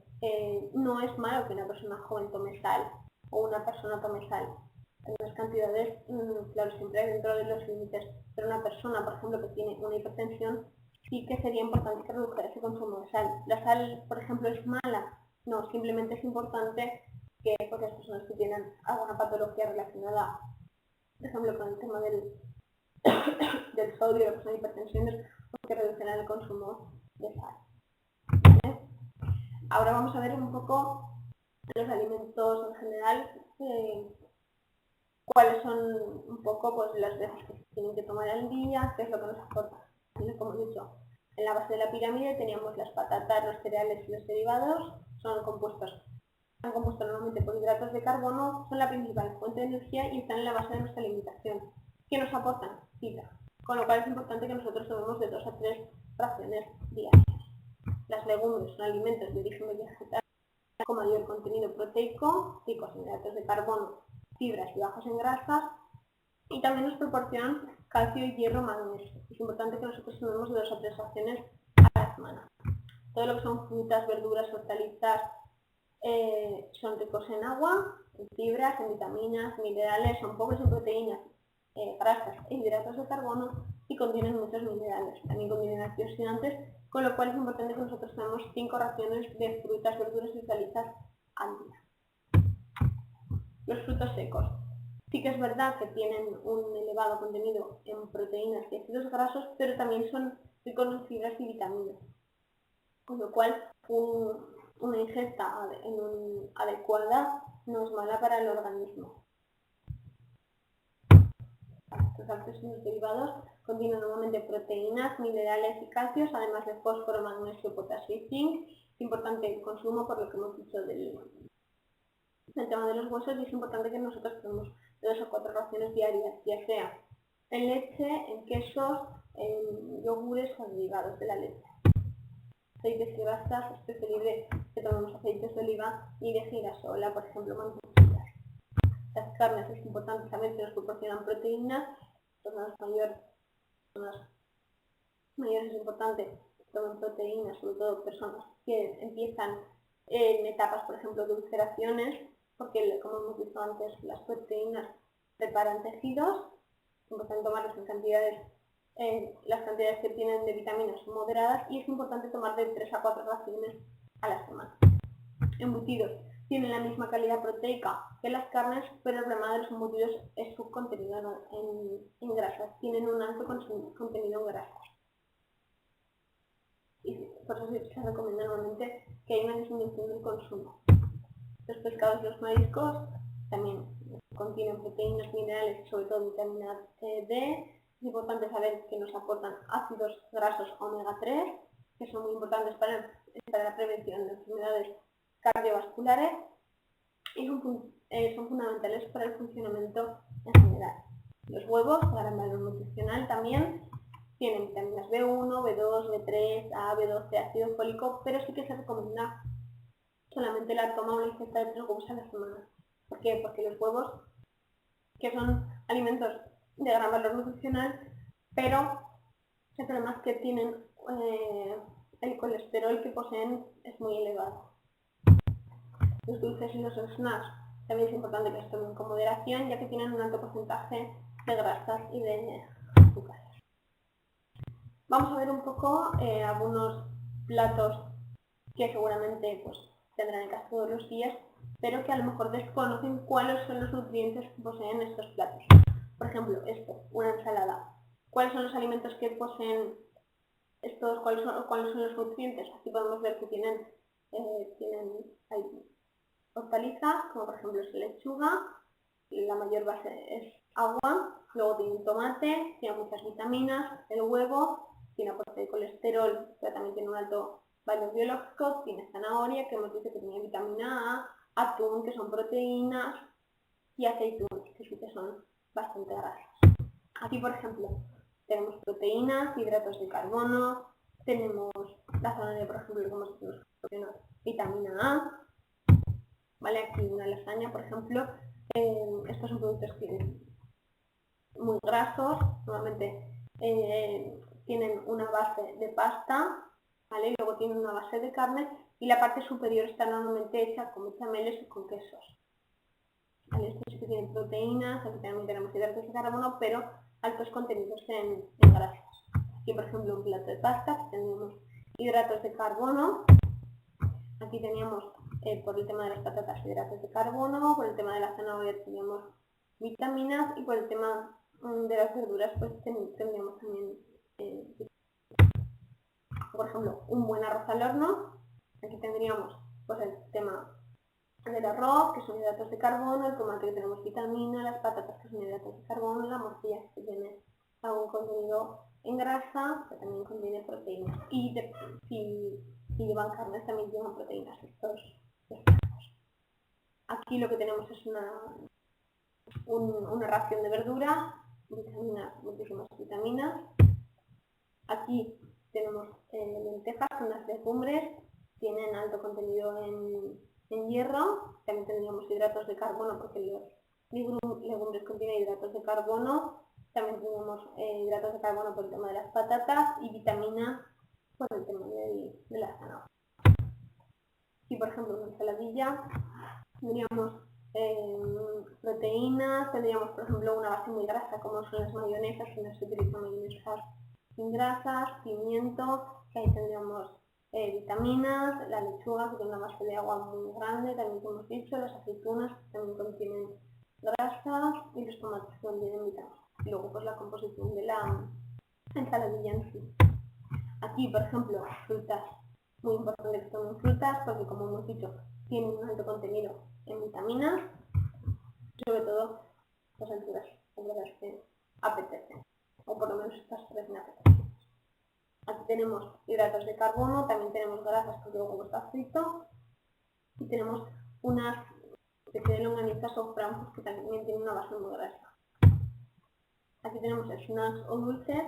no es malo que una persona joven tome sal o una persona tome sal. En las cantidades, claro, siempre dentro de los límites, pero una persona, por ejemplo, que tiene una hipertensión, sí que sería importante que redujera ese consumo de sal. ¿La sal, por ejemplo, es mala? No, simplemente es importante que porque las personas que tienen alguna patología relacionada, por ejemplo, con el tema del sodio, las personas hipertensiones, que reducirán el consumo de sal. ¿Vale? Ahora vamos a ver un poco los alimentos en general, cuáles son un poco pues, las veces que se tienen que tomar al día, qué es lo que nos aporta. Como he dicho, en la base de la pirámide teníamos las patatas, los cereales y los derivados, están compuestos normalmente por hidratos de carbono, son la principal fuente de energía y están en la base de nuestra alimentación. ¿Qué nos aportan? Fibra, con lo cual es importante que nosotros tomemos de 2 a 3 raciones diarias. Las legumbres son alimentos de origen vegetal con mayor contenido proteico, ricos en hidratos de carbono, fibras y bajos en grasas, y también nos proporcionan calcio, hierro, magnesio. Es importante que nosotros tomemos de 2 a 3 raciones a la semana. Todo lo que son frutas, verduras, hortalizas, son ricos en agua, en fibras, en vitaminas, minerales, son pobres en proteínas, grasas e hidratos de carbono y contienen muchos minerales. También contienen antioxidantes, con lo cual es importante que nosotros tomemos 5 raciones de frutas, verduras y hortalizas al día. Los frutos secos. Sí que es verdad que tienen un elevado contenido en proteínas y ácidos grasos, pero también son ricos en fibras y vitaminas. Con lo cual, una ingesta adecuada no es mala para el organismo. Estos ácidos derivados contienen normalmente proteínas, minerales y calcios, además de fósforo, magnesio, potasio y zinc. Es importante el consumo, por lo que hemos dicho del tema de los huesos, y es importante que nosotros tomemos de 2 a 4 raciones diarias, ya sea en leche, en quesos, en yogures o derivados de la leche. Aceites y grasas, es preferible que tomemos aceites de oliva y de girasola, por ejemplo, mantequillas. Las carnes es importante saber que nos proporcionan proteínas, personas mayores es importante que tomen proteínas, sobre todo personas que empiezan en etapas, por ejemplo, de ulceraciones, porque como hemos visto antes, las proteínas reparan tejidos, es importante tomarlas en cantidades, las cantidades que tienen de vitaminas son moderadas y es importante tomar de 3 a 4 raciones a la semana. Embutidos. Tienen la misma calidad proteica que las carnes, pero el problema de los embutidos es su contenido en grasas. Tienen un alto contenido en grasas. Y por eso se recomienda normalmente que haya una disminución del consumo. Los pescados y los mariscos también contienen proteínas, minerales y sobre todo vitamina D. Es importante saber que nos aportan ácidos grasos omega 3, que son muy importantes para la prevención de enfermedades cardiovasculares y son fundamentales para el funcionamiento en general. Los huevos, para el valor nutricional también, tienen vitaminas B1, B2, B3, A, B12, ácido fólico, pero sí que se recomienda solamente la toma o la ingesta de 3 huevos a la semana. ¿Por qué? Porque los huevos, que son alimentos de gran valor nutricional, pero el problema es que tienen el colesterol que poseen es muy elevado. Los dulces y los snacks también es importante que los tomen con moderación, ya que tienen un alto porcentaje de grasas y de azúcares. Vamos a ver un poco algunos platos que seguramente pues, tendrán en casa todos los días, pero que a lo mejor desconocen cuáles son los nutrientes que poseen estos platos. Por ejemplo, una ensalada. ¿Cuáles son los alimentos que poseen estos? ¿Cuáles son los nutrientes? Aquí podemos ver que tienen hortalizas, como por ejemplo es lechuga, la mayor base es agua, luego tiene un tomate, tiene muchas vitaminas, el huevo, tiene aporte de colesterol, pero también tiene un alto valor biológico, tiene zanahoria, que hemos dicho que tiene vitamina A, atún, que son proteínas, y aceitunas, que sí que son bastante grasas. Aquí, por ejemplo, tenemos proteínas, hidratos de carbono, tenemos la zanahoria, por ejemplo, como proteínas, vitamina A, ¿vale? Aquí una lasaña, por ejemplo, estos son productos que muy grasos, normalmente tienen una base de pasta, ¿vale? Y luego tiene una base de carne y la parte superior está normalmente hecha con bechameles y con quesos. ¿Vale? Esto sí que tiene proteínas, aquí también tenemos hidratos de carbono, pero altos contenidos en grasas. Aquí, por ejemplo, un plato de pasta, aquí tenemos hidratos de carbono. Aquí teníamos, por el tema de las patatas, hidratos de carbono, por el tema de la zanahoria teníamos vitaminas y por el tema de las verduras pues tendríamos también, por ejemplo, un buen arroz al horno. Aquí tendríamos pues el tema del arroz, que son hidratos de carbono, el tomate que tenemos vitamina, las patatas que son hidratos de carbono, la morcilla que tiene algún contenido en grasa, que también contiene proteínas. Y si llevan carnes también llevan proteínas estos platos. Aquí lo que tenemos es una ración de verdura, vitaminas, muchísimas vitaminas. Aquí tenemos lentejas, son unas legumbres, tienen alto contenido en hierro. También tendríamos hidratos de carbono porque los legumbres contienen hidratos de carbono. También tenemos hidratos de carbono por el tema de las patatas y vitaminas por el tema de la zanahoria. Aquí, por ejemplo, una ensaladilla, tendríamos proteínas, tendríamos, por ejemplo, una base muy grasa como son las mayonesas, que no se utilizan mayonesas sin grasas, pimiento, que ahí tendríamos vitaminas, la lechuga que tiene una base de agua muy grande, también como hemos dicho, las aceitunas que también contienen grasas y los tomates que contienen vitaminas. Y luego pues la composición de la ensaladilla en sí. Aquí, por ejemplo, frutas, muy importante que tomen frutas porque como hemos dicho tienen un alto contenido en vitaminas, sobre todo las alturas que apetecen, o por lo menos estas parecen apetecidas. Aquí tenemos hidratos de carbono, también tenemos grasas porque luego está frito, y tenemos unas especie de longanizas o francos que también tienen una base muy grasa. Aquí tenemos snacks o dulces.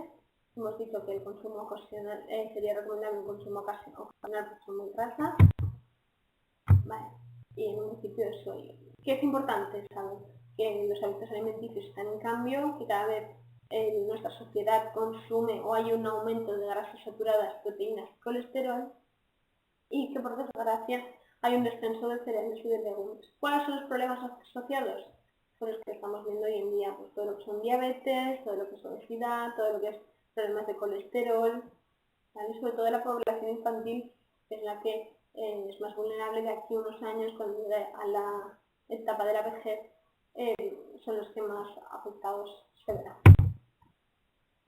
Hemos dicho que el consumo ocasional sería recomendable un consumo ocasional porque son muy grasas. Vale. Y en un principio eso. ¿Qué es importante saber? Que los hábitos alimenticios están en cambio, que cada vez nuestra sociedad consume o hay un aumento de grasas saturadas, proteínas y colesterol, y que por desgracia hay un descenso de cereales y de legumbres. ¿Cuáles son los problemas asociados? Pues los que estamos viendo hoy en día, pues todo lo que son diabetes, todo lo que es obesidad, todo lo que es problemas de colesterol, ¿vale? Sobre todo la población infantil es la que es más vulnerable de aquí a unos años, cuando llegue a la etapa de la vejez, son los que más afectados se verán.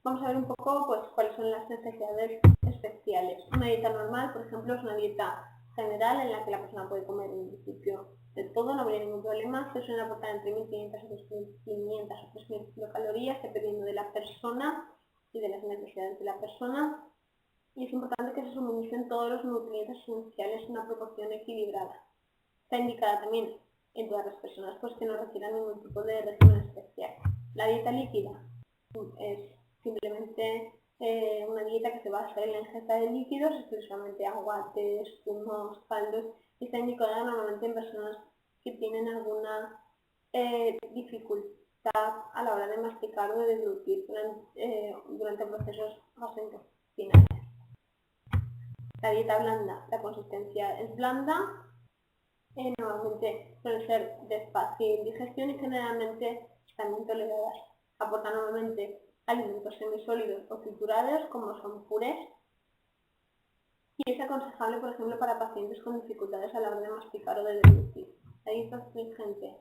Vamos a ver un poco pues, cuáles son las necesidades especiales. Una dieta normal, por ejemplo, es una dieta general en la que la persona puede comer en principio de todo, no habría ningún problema. Se suelen aportar entre 1.500 o 2.500 o 3.000 kilocalorías, dependiendo de la persona y de las necesidades de la persona. Y es importante que se suministren todos los nutrientes esenciales en una proporción equilibrada. Está indicada también en todas las personas pues, que no requieran ningún tipo de régimen especial. La dieta líquida es simplemente una dieta que se basa en la ingesta de líquidos, exclusivamente agua, té, zumos, caldos, y está indicada normalmente en personas que tienen alguna dificultad a la hora de masticar o de deglutir durante procesos gastrointestinales. La dieta blanda, la consistencia es blanda, normalmente suelen ser de fácil digestión y generalmente están bien toleradas. Aportan normalmente alimentos semisólidos o triturados como son purés, y es aconsejable, por ejemplo, para pacientes con dificultades a la hora de masticar o de deglutir. La dieta astringente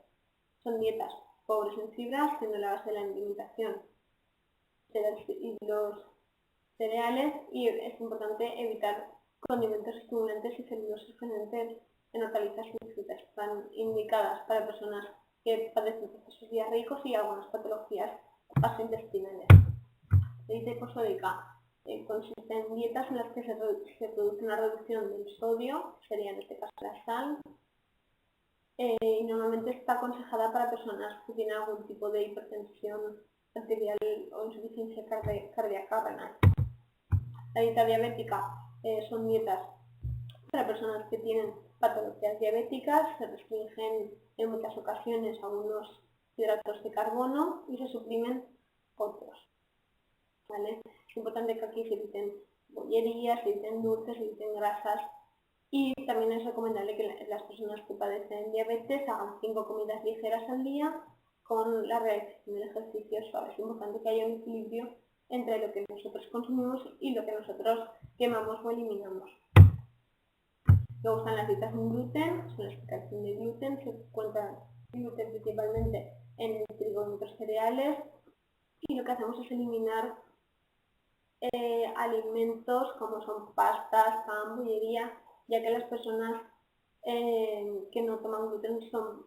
son dietas pobres en fibras, siendo la base de la alimentación y los cereales, y es importante evitar condimentos estimulantes y celulosos presentes en hortalizas y frutas. Están indicadas para personas que padecen procesos diarreicos y algunas patologías gastrointestinales. La dieta hiposódica consiste en dietas en las que se produce una reducción del sodio, sería en este caso la sal, y normalmente está aconsejada para personas que tienen algún tipo de hipertensión arterial o insuficiencia cardíaca renal. La dieta diabética son dietas para personas que tienen patologías diabéticas, se restringen en muchas ocasiones a unos hidratos de carbono y se suprimen otros. ¿Vale? Es importante que aquí se eviten bollerías, se eviten dulces, se eviten grasas. Y también es recomendable que las personas que padecen diabetes hagan 5 comidas ligeras al día con la realización del ejercicio suave. Es importante que haya un equilibrio entre lo que nosotros consumimos y lo que nosotros quemamos o eliminamos. Luego están las dietas sin gluten, son la explicación de gluten, se encuentra gluten principalmente en el trigo y otros cereales, y lo que hacemos es eliminar alimentos como son pastas, pan, bollería, ya que las personas que no toman gluten son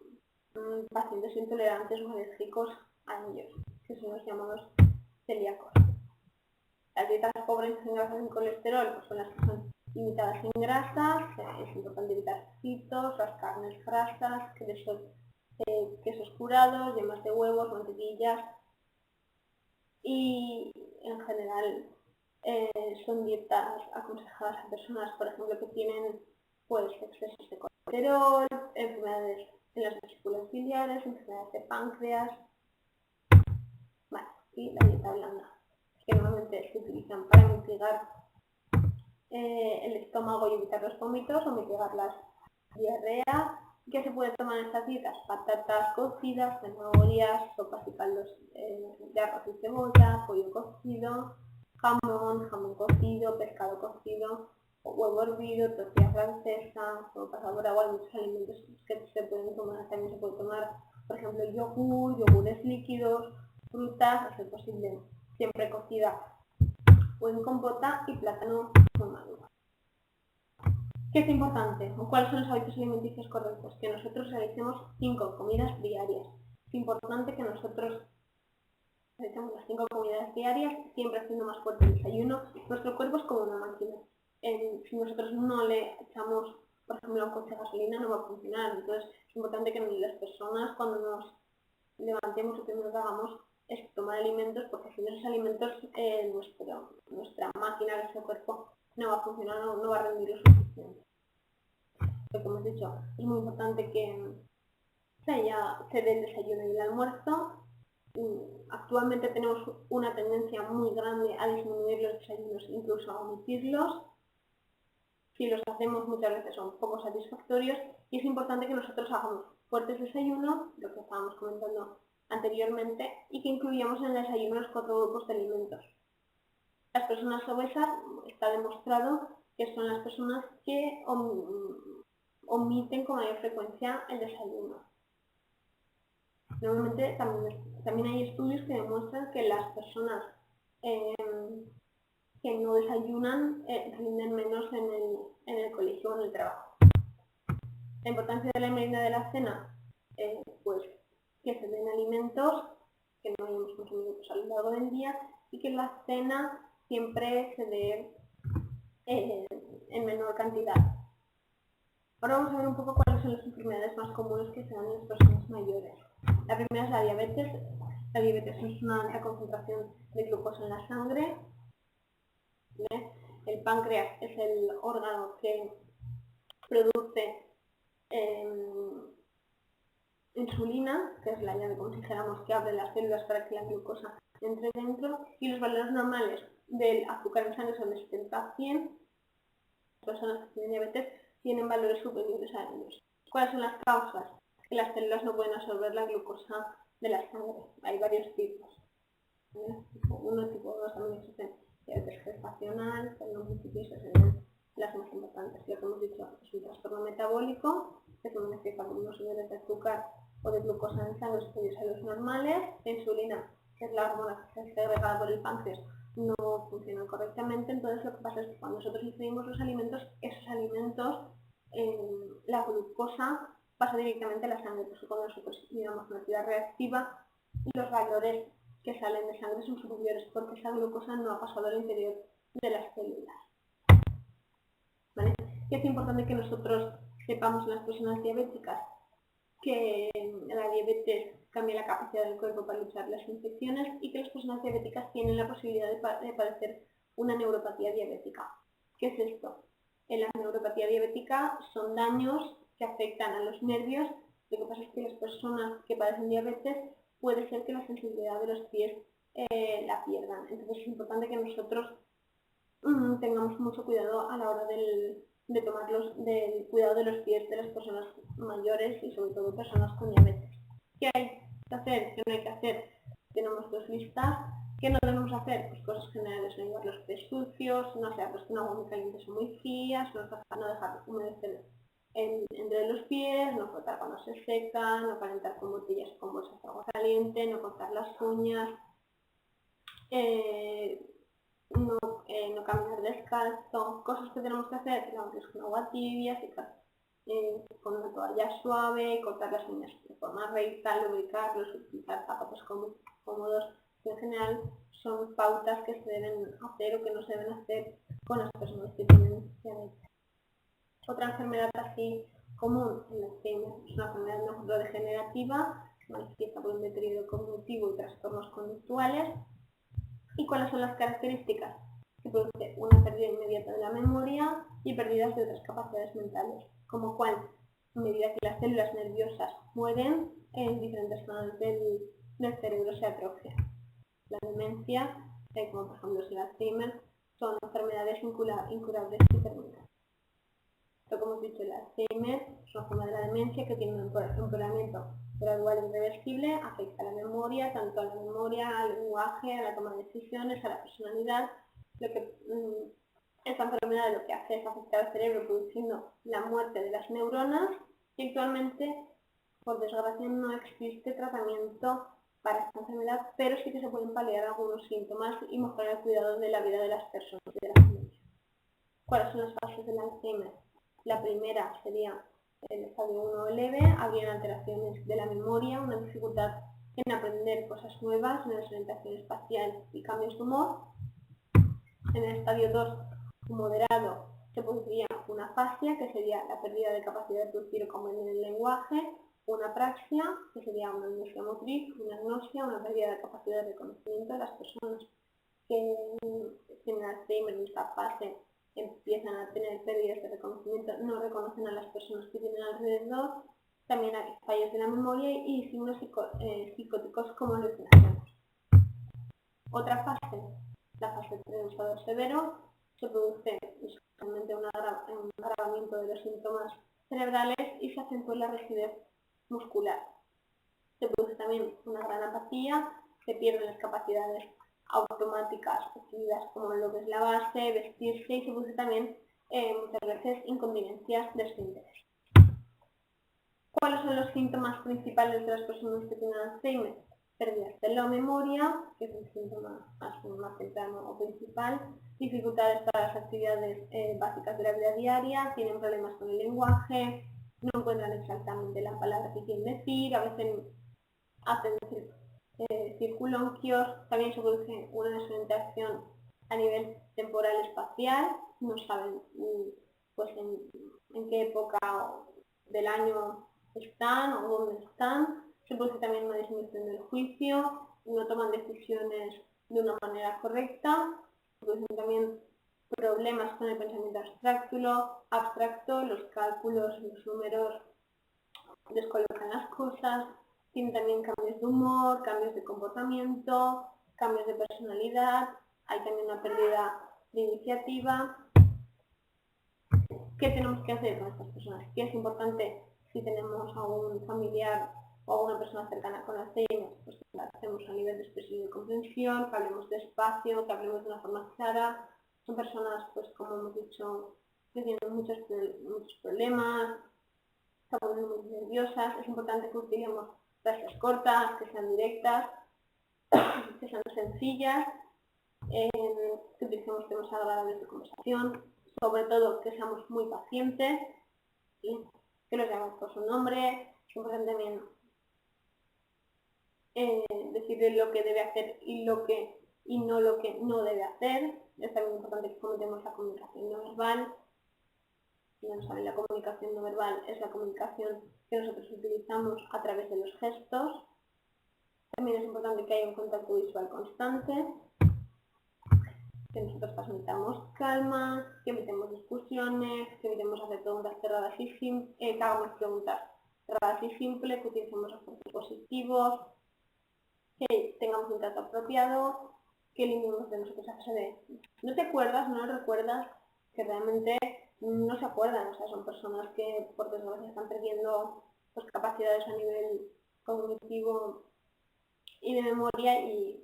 pacientes intolerantes o alérgicos a ellos, que son los llamados celíacos. Las dietas pobres en grasas y colesterol pues son las que son limitadas en grasas, es importante evitar fritos, las carnes grasas, quesos curados, yemas de huevos, mantequillas, y en general son dietas aconsejadas a personas, por ejemplo, que tienen pues excesos de colesterol, enfermedades en las vesículas biliares, enfermedades de páncreas, vale, y la dieta blanda, que normalmente se utilizan para mitigar el estómago y evitar los vómitos o mitigar las diarreas. ¿Qué se puede tomar en estas dietas? Patatas cocidas, zanahorias, sopas y caldos de arroz y cebolla, pollo cocido, jamón cocido, pescado cocido, huevo hervido, tortilla francesa, sopa sabor agua, hay muchos alimentos que se pueden tomar. También se puede tomar, por ejemplo, yogures líquidos, frutas, a ser posible siempre cocida o en compota, y plátano muy maduro. ¿Qué es importante? ¿O cuáles son los hábitos alimenticios correctos? Que nosotros realicemos 5 comidas diarias. Es importante que nosotros realicemos las 5 comidas diarias, siempre haciendo más fuerte el desayuno. Nuestro cuerpo es como una máquina. Si nosotros no le echamos, por ejemplo, un coche de gasolina, no va a funcionar. Entonces es importante que las personas, cuando nos levantemos, lo primero que hagamos es tomar alimentos, porque sin esos alimentos nuestra máquina, nuestro cuerpo, no va a funcionar, no va a rendir lo suficiente. Pero como hemos dicho, es muy importante que se dé el desayuno y el almuerzo. Actualmente tenemos una tendencia muy grande a disminuir los desayunos, incluso a omitirlos. Si los hacemos muchas veces son poco satisfactorios, y es importante que nosotros hagamos fuertes desayunos, lo que estábamos comentando anteriormente, y que incluyamos en el desayuno los 4 grupos de alimentos. Las personas obesas, está demostrado que son las personas que omiten con mayor frecuencia el desayuno. Normalmente también hay estudios que demuestran que las personas que no desayunan rinden menos en el colegio o en el trabajo. La importancia de la merienda de la cena, pues que se den alimentos que no hayamos consumido a lo largo del día, y que la cena siempre se dé en menor cantidad. Ahora vamos a ver un poco cuáles son las enfermedades más comunes que se dan en las personas mayores. La primera es la diabetes. La diabetes es una alta concentración de glucosa en la sangre. El páncreas es el órgano que produce insulina, que es la llave, como si dijéramos, que abre las células para que la glucosa entre dentro, y los valores normales del azúcar en sangre son de 70 a 100. Las personas que tienen diabetes tienen valores superiores a ellos. ¿Cuáles son las causas? Que las células no pueden absorber la glucosa de la sangre. Hay varios tipos. Tipo 1, tipo 2, también existen diabetes gestacional, pero no multipisos, serían las más importantes. Lo que hemos dicho es un trastorno metabólico, que se manifiesta con unos niveles de azúcar o de glucosa en sangre superiores a los normales. La insulina, que es la hormona que es segregada por el páncreas, no funcionan correctamente. Entonces lo que pasa es que cuando nosotros ingerimos los alimentos, esos alimentos, la glucosa pasa directamente a la sangre. Por eso cuando nosotros miramos una actividad reactiva, los valores que salen de sangre son superiores, porque esa glucosa no ha pasado al interior de las células. ¿Vale? Y es importante que nosotros sepamos en las personas diabéticas que la diabetes cambia la capacidad del cuerpo para luchar las infecciones, y que las personas diabéticas tienen la posibilidad de padecer una neuropatía diabética. ¿Qué es esto? La neuropatía diabética son daños que afectan a los nervios. Lo que pasa es que las personas que padecen diabetes puede ser que la sensibilidad de los pies la pierdan. Entonces es importante que nosotros tengamos mucho cuidado a la hora del cuidado de los pies de las personas mayores y sobre todo personas con diabetes. ¿Qué hay que hacer? ¿Qué no hay que hacer? Tenemos dos listas. ¿Qué no debemos hacer? Pues cosas generales, no llevar los pies sucios, no sea pues con agua muy caliente son muy frías, no dejar humedecer entre los pies, no frotar cuando se seca, no calentar con botellas o con bolsas de agua caliente, no cortar las uñas, no caminar descalzo. Cosas que tenemos que hacer, lavarlos con agua tibia, secar con una toalla suave, cortar las uñas de forma recta, lubricarlos, utilizar zapatos cómodos. En general son pautas que se deben hacer o que no se deben hacer con las personas que tienen diabetes. Otra enfermedad así común en Alzheimer es una enfermedad neurodegenerativa que manifiesta por un deterioro cognitivo y trastornos conductuales. ¿Y cuáles son las características? Se produce una pérdida inmediata de la memoria y pérdidas de otras capacidades mentales, como cual, a medida que las células nerviosas mueren, en diferentes zonas del cerebro se atrofian. La demencia, como por ejemplo el Alzheimer, son enfermedades incurables y terminales. Pero como hemos dicho, el Alzheimer es una forma de la demencia que tiene un empeoramiento gradual e irreversible, afecta a la memoria, tanto a la memoria, al lenguaje, a la toma de decisiones, a la personalidad. Esta enfermedad lo que hace es afectar al cerebro produciendo la muerte de las neuronas y actualmente, por desgracia, no existe tratamiento para esta enfermedad, pero sí que se pueden paliar algunos síntomas y mejorar el cuidado de la vida de las personas y de la familia. ¿Cuáles son las fases del Alzheimer? La primera sería el estadio 1 leve, habría alteraciones de la memoria, una dificultad en aprender cosas nuevas, una desorientación espacial y cambios de humor. En el estadio 2 moderado se produciría una afasia, que sería la pérdida de capacidad de producir o comprender el lenguaje, una apraxia, que sería una amnesia motriz, una agnosia, una pérdida de capacidad de reconocimiento de las personas que tienen Alzheimer en esta fase empiezan a tener pérdidas de reconocimiento, no reconocen a las personas que tienen alrededor, también hay fallos de la memoria y signos psicóticos como alucinaciones. Otra fase, la fase de estado severo, se produce usualmente un agravamiento de los síntomas cerebrales y se acentúa la rigidez muscular. Se produce también una gran apatía, se pierden las capacidades automáticas, actividades como lo que es lavarse, vestirse y se produce también muchas veces incontinencias de esfínteres. ¿Cuáles son los síntomas principales de las personas que tienen Alzheimer? Pérdidas de la memoria, que es el síntoma más temprano o principal, dificultades para las actividades básicas de la vida diaria, tienen problemas con el lenguaje, no encuentran exactamente la palabra que quieren decir, a veces hacen circunloquios, también se produce una desorientación a nivel temporal espacial, no saben pues en qué época del año están o dónde están, se produce también una disminución del juicio, no toman decisiones de una manera correcta, se producen también problemas con el pensamiento abstracto, los cálculos, los números descolocan las cosas, tienen también cambios de humor, cambios de comportamiento, cambios de personalidad, hay también una pérdida de iniciativa. ¿Qué tenemos que hacer con estas personas? ¿Qué es importante si tenemos a un familiar o a una persona cercana con Alzheimer? Pues que hacemos a nivel de expresión y comprensión, que hablemos despacio, que hablemos de una forma clara. Son personas, pues como hemos dicho, que tienen muchos problemas, estamos muy nerviosas. Es importante que utilicemos frases cortas, que sean directas, que sean sencillas, que utilicemos temas agradables de conversación, sobre todo que seamos muy pacientes, ¿sí? Que los llamemos por su nombre. Es importante también decirle lo que debe hacer y no lo que no debe hacer. Es también importante que fomentemos la comunicación no verbal. Si no saben, la comunicación no verbal es la comunicación que nosotros utilizamos a través de los gestos. También es importante que haya un contacto visual constante, que nosotros transmitamos calma, que evitemos discusiones, que evitemos hacer preguntas cerradas y simples, que hagamos preguntas cerradas y simples, que utilicemos refuerzos positivos, que tengamos un trato apropiado, que eliminemos de nosotros a fase de no te acuerdas, no lo recuerdas, que realmente no se acuerdan, o sea, son personas que por desgracia están perdiendo pues, capacidades a nivel cognitivo y de memoria, y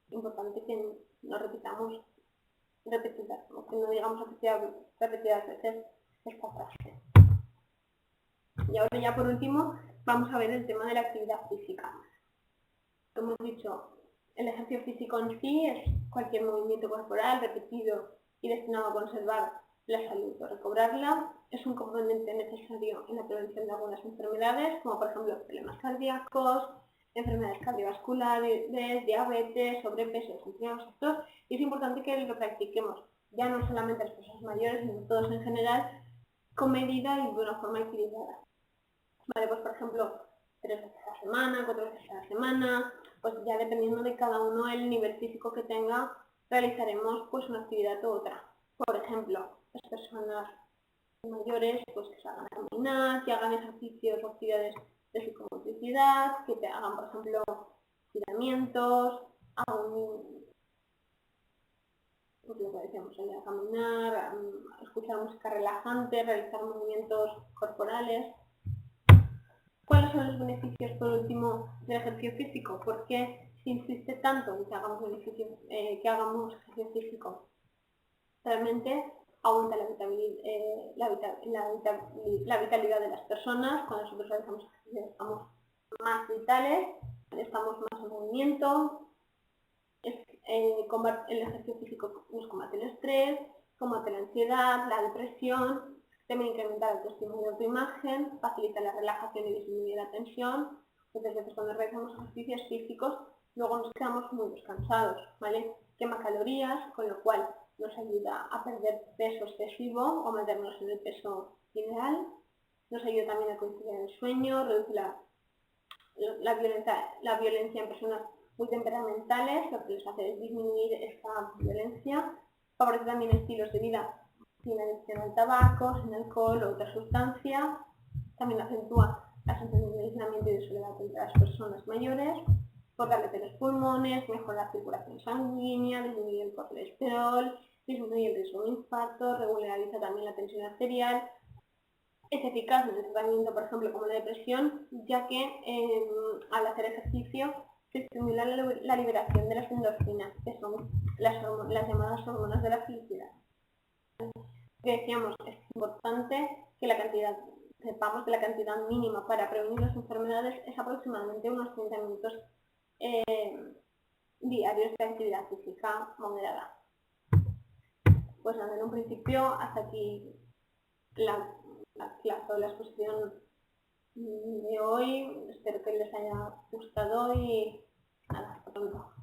importante que no repitamos repetidas, o que no digamos repetidas veces esta frase. Y ahora ya por último vamos a ver el tema de la actividad física. Como hemos dicho, el ejercicio físico en sí es cualquier movimiento corporal repetido y destinado a conservar la salud o recobrarla. Es un componente necesario en la prevención de algunas enfermedades, como por ejemplo problemas cardíacos, enfermedades cardiovasculares, diabetes, sobrepeso, entre otros. Y es importante que lo practiquemos, ya no solamente las personas mayores, sino todos en general, con medida y de una forma equilibrada. Vale, pues por ejemplo, 3 veces a la semana, 4 veces a la semana, pues ya dependiendo de cada uno el nivel físico que tenga, realizaremos pues una actividad u otra. Por ejemplo, las personas mayores pues que salgan a caminar, que hagan ejercicios o actividades de psicomotricidad, que te hagan por ejemplo estiramientos, pues lo que decíamos, salir a caminar, escuchar música relajante, realizar movimientos corporales. ¿Cuáles son los beneficios, por último, del ejercicio físico? ¿Por qué se insiste tanto en que hagamos ejercicio físico? Realmente aumenta la vitalidad de las personas. Cuando nosotros realizamos ejercicio estamos más vitales, estamos más en movimiento. El ejercicio físico nos combate el estrés, combate la ansiedad, la depresión. También incrementa la autoestima y autoimagen, facilita la relajación y disminuye la tensión. Muchas veces cuando realizamos ejercicios físicos, luego nos quedamos muy descansados, ¿vale? Quema calorías, con lo cual nos ayuda a perder peso excesivo o mantenernos en el peso ideal. Nos ayuda también a conciliar el sueño, reduce la violencia en personas muy temperamentales, lo que les hace es disminuir esta violencia. Favorece también estilos de vida sin adicción al tabaco, sin alcohol o otra sustancia. También acentúa la sensación de aislamiento y de soledad entre las personas mayores. Fortalece los pulmones, mejora la circulación sanguínea, disminuye el colesterol, disminuye el riesgo de infarto, regulariza también la tensión arterial. Es eficaz en el tratamiento, por ejemplo, como la depresión, ya que al hacer ejercicio se estimula la liberación de las endorfinas, que son las llamadas hormonas de la felicidad. Que decíamos, es importante que sepamos que la cantidad mínima para prevenir las enfermedades es aproximadamente unos 30 minutos diarios de actividad física moderada. Pues nada, en un principio hasta aquí la clase o la exposición de hoy. Espero que les haya gustado y nada, hasta pronto.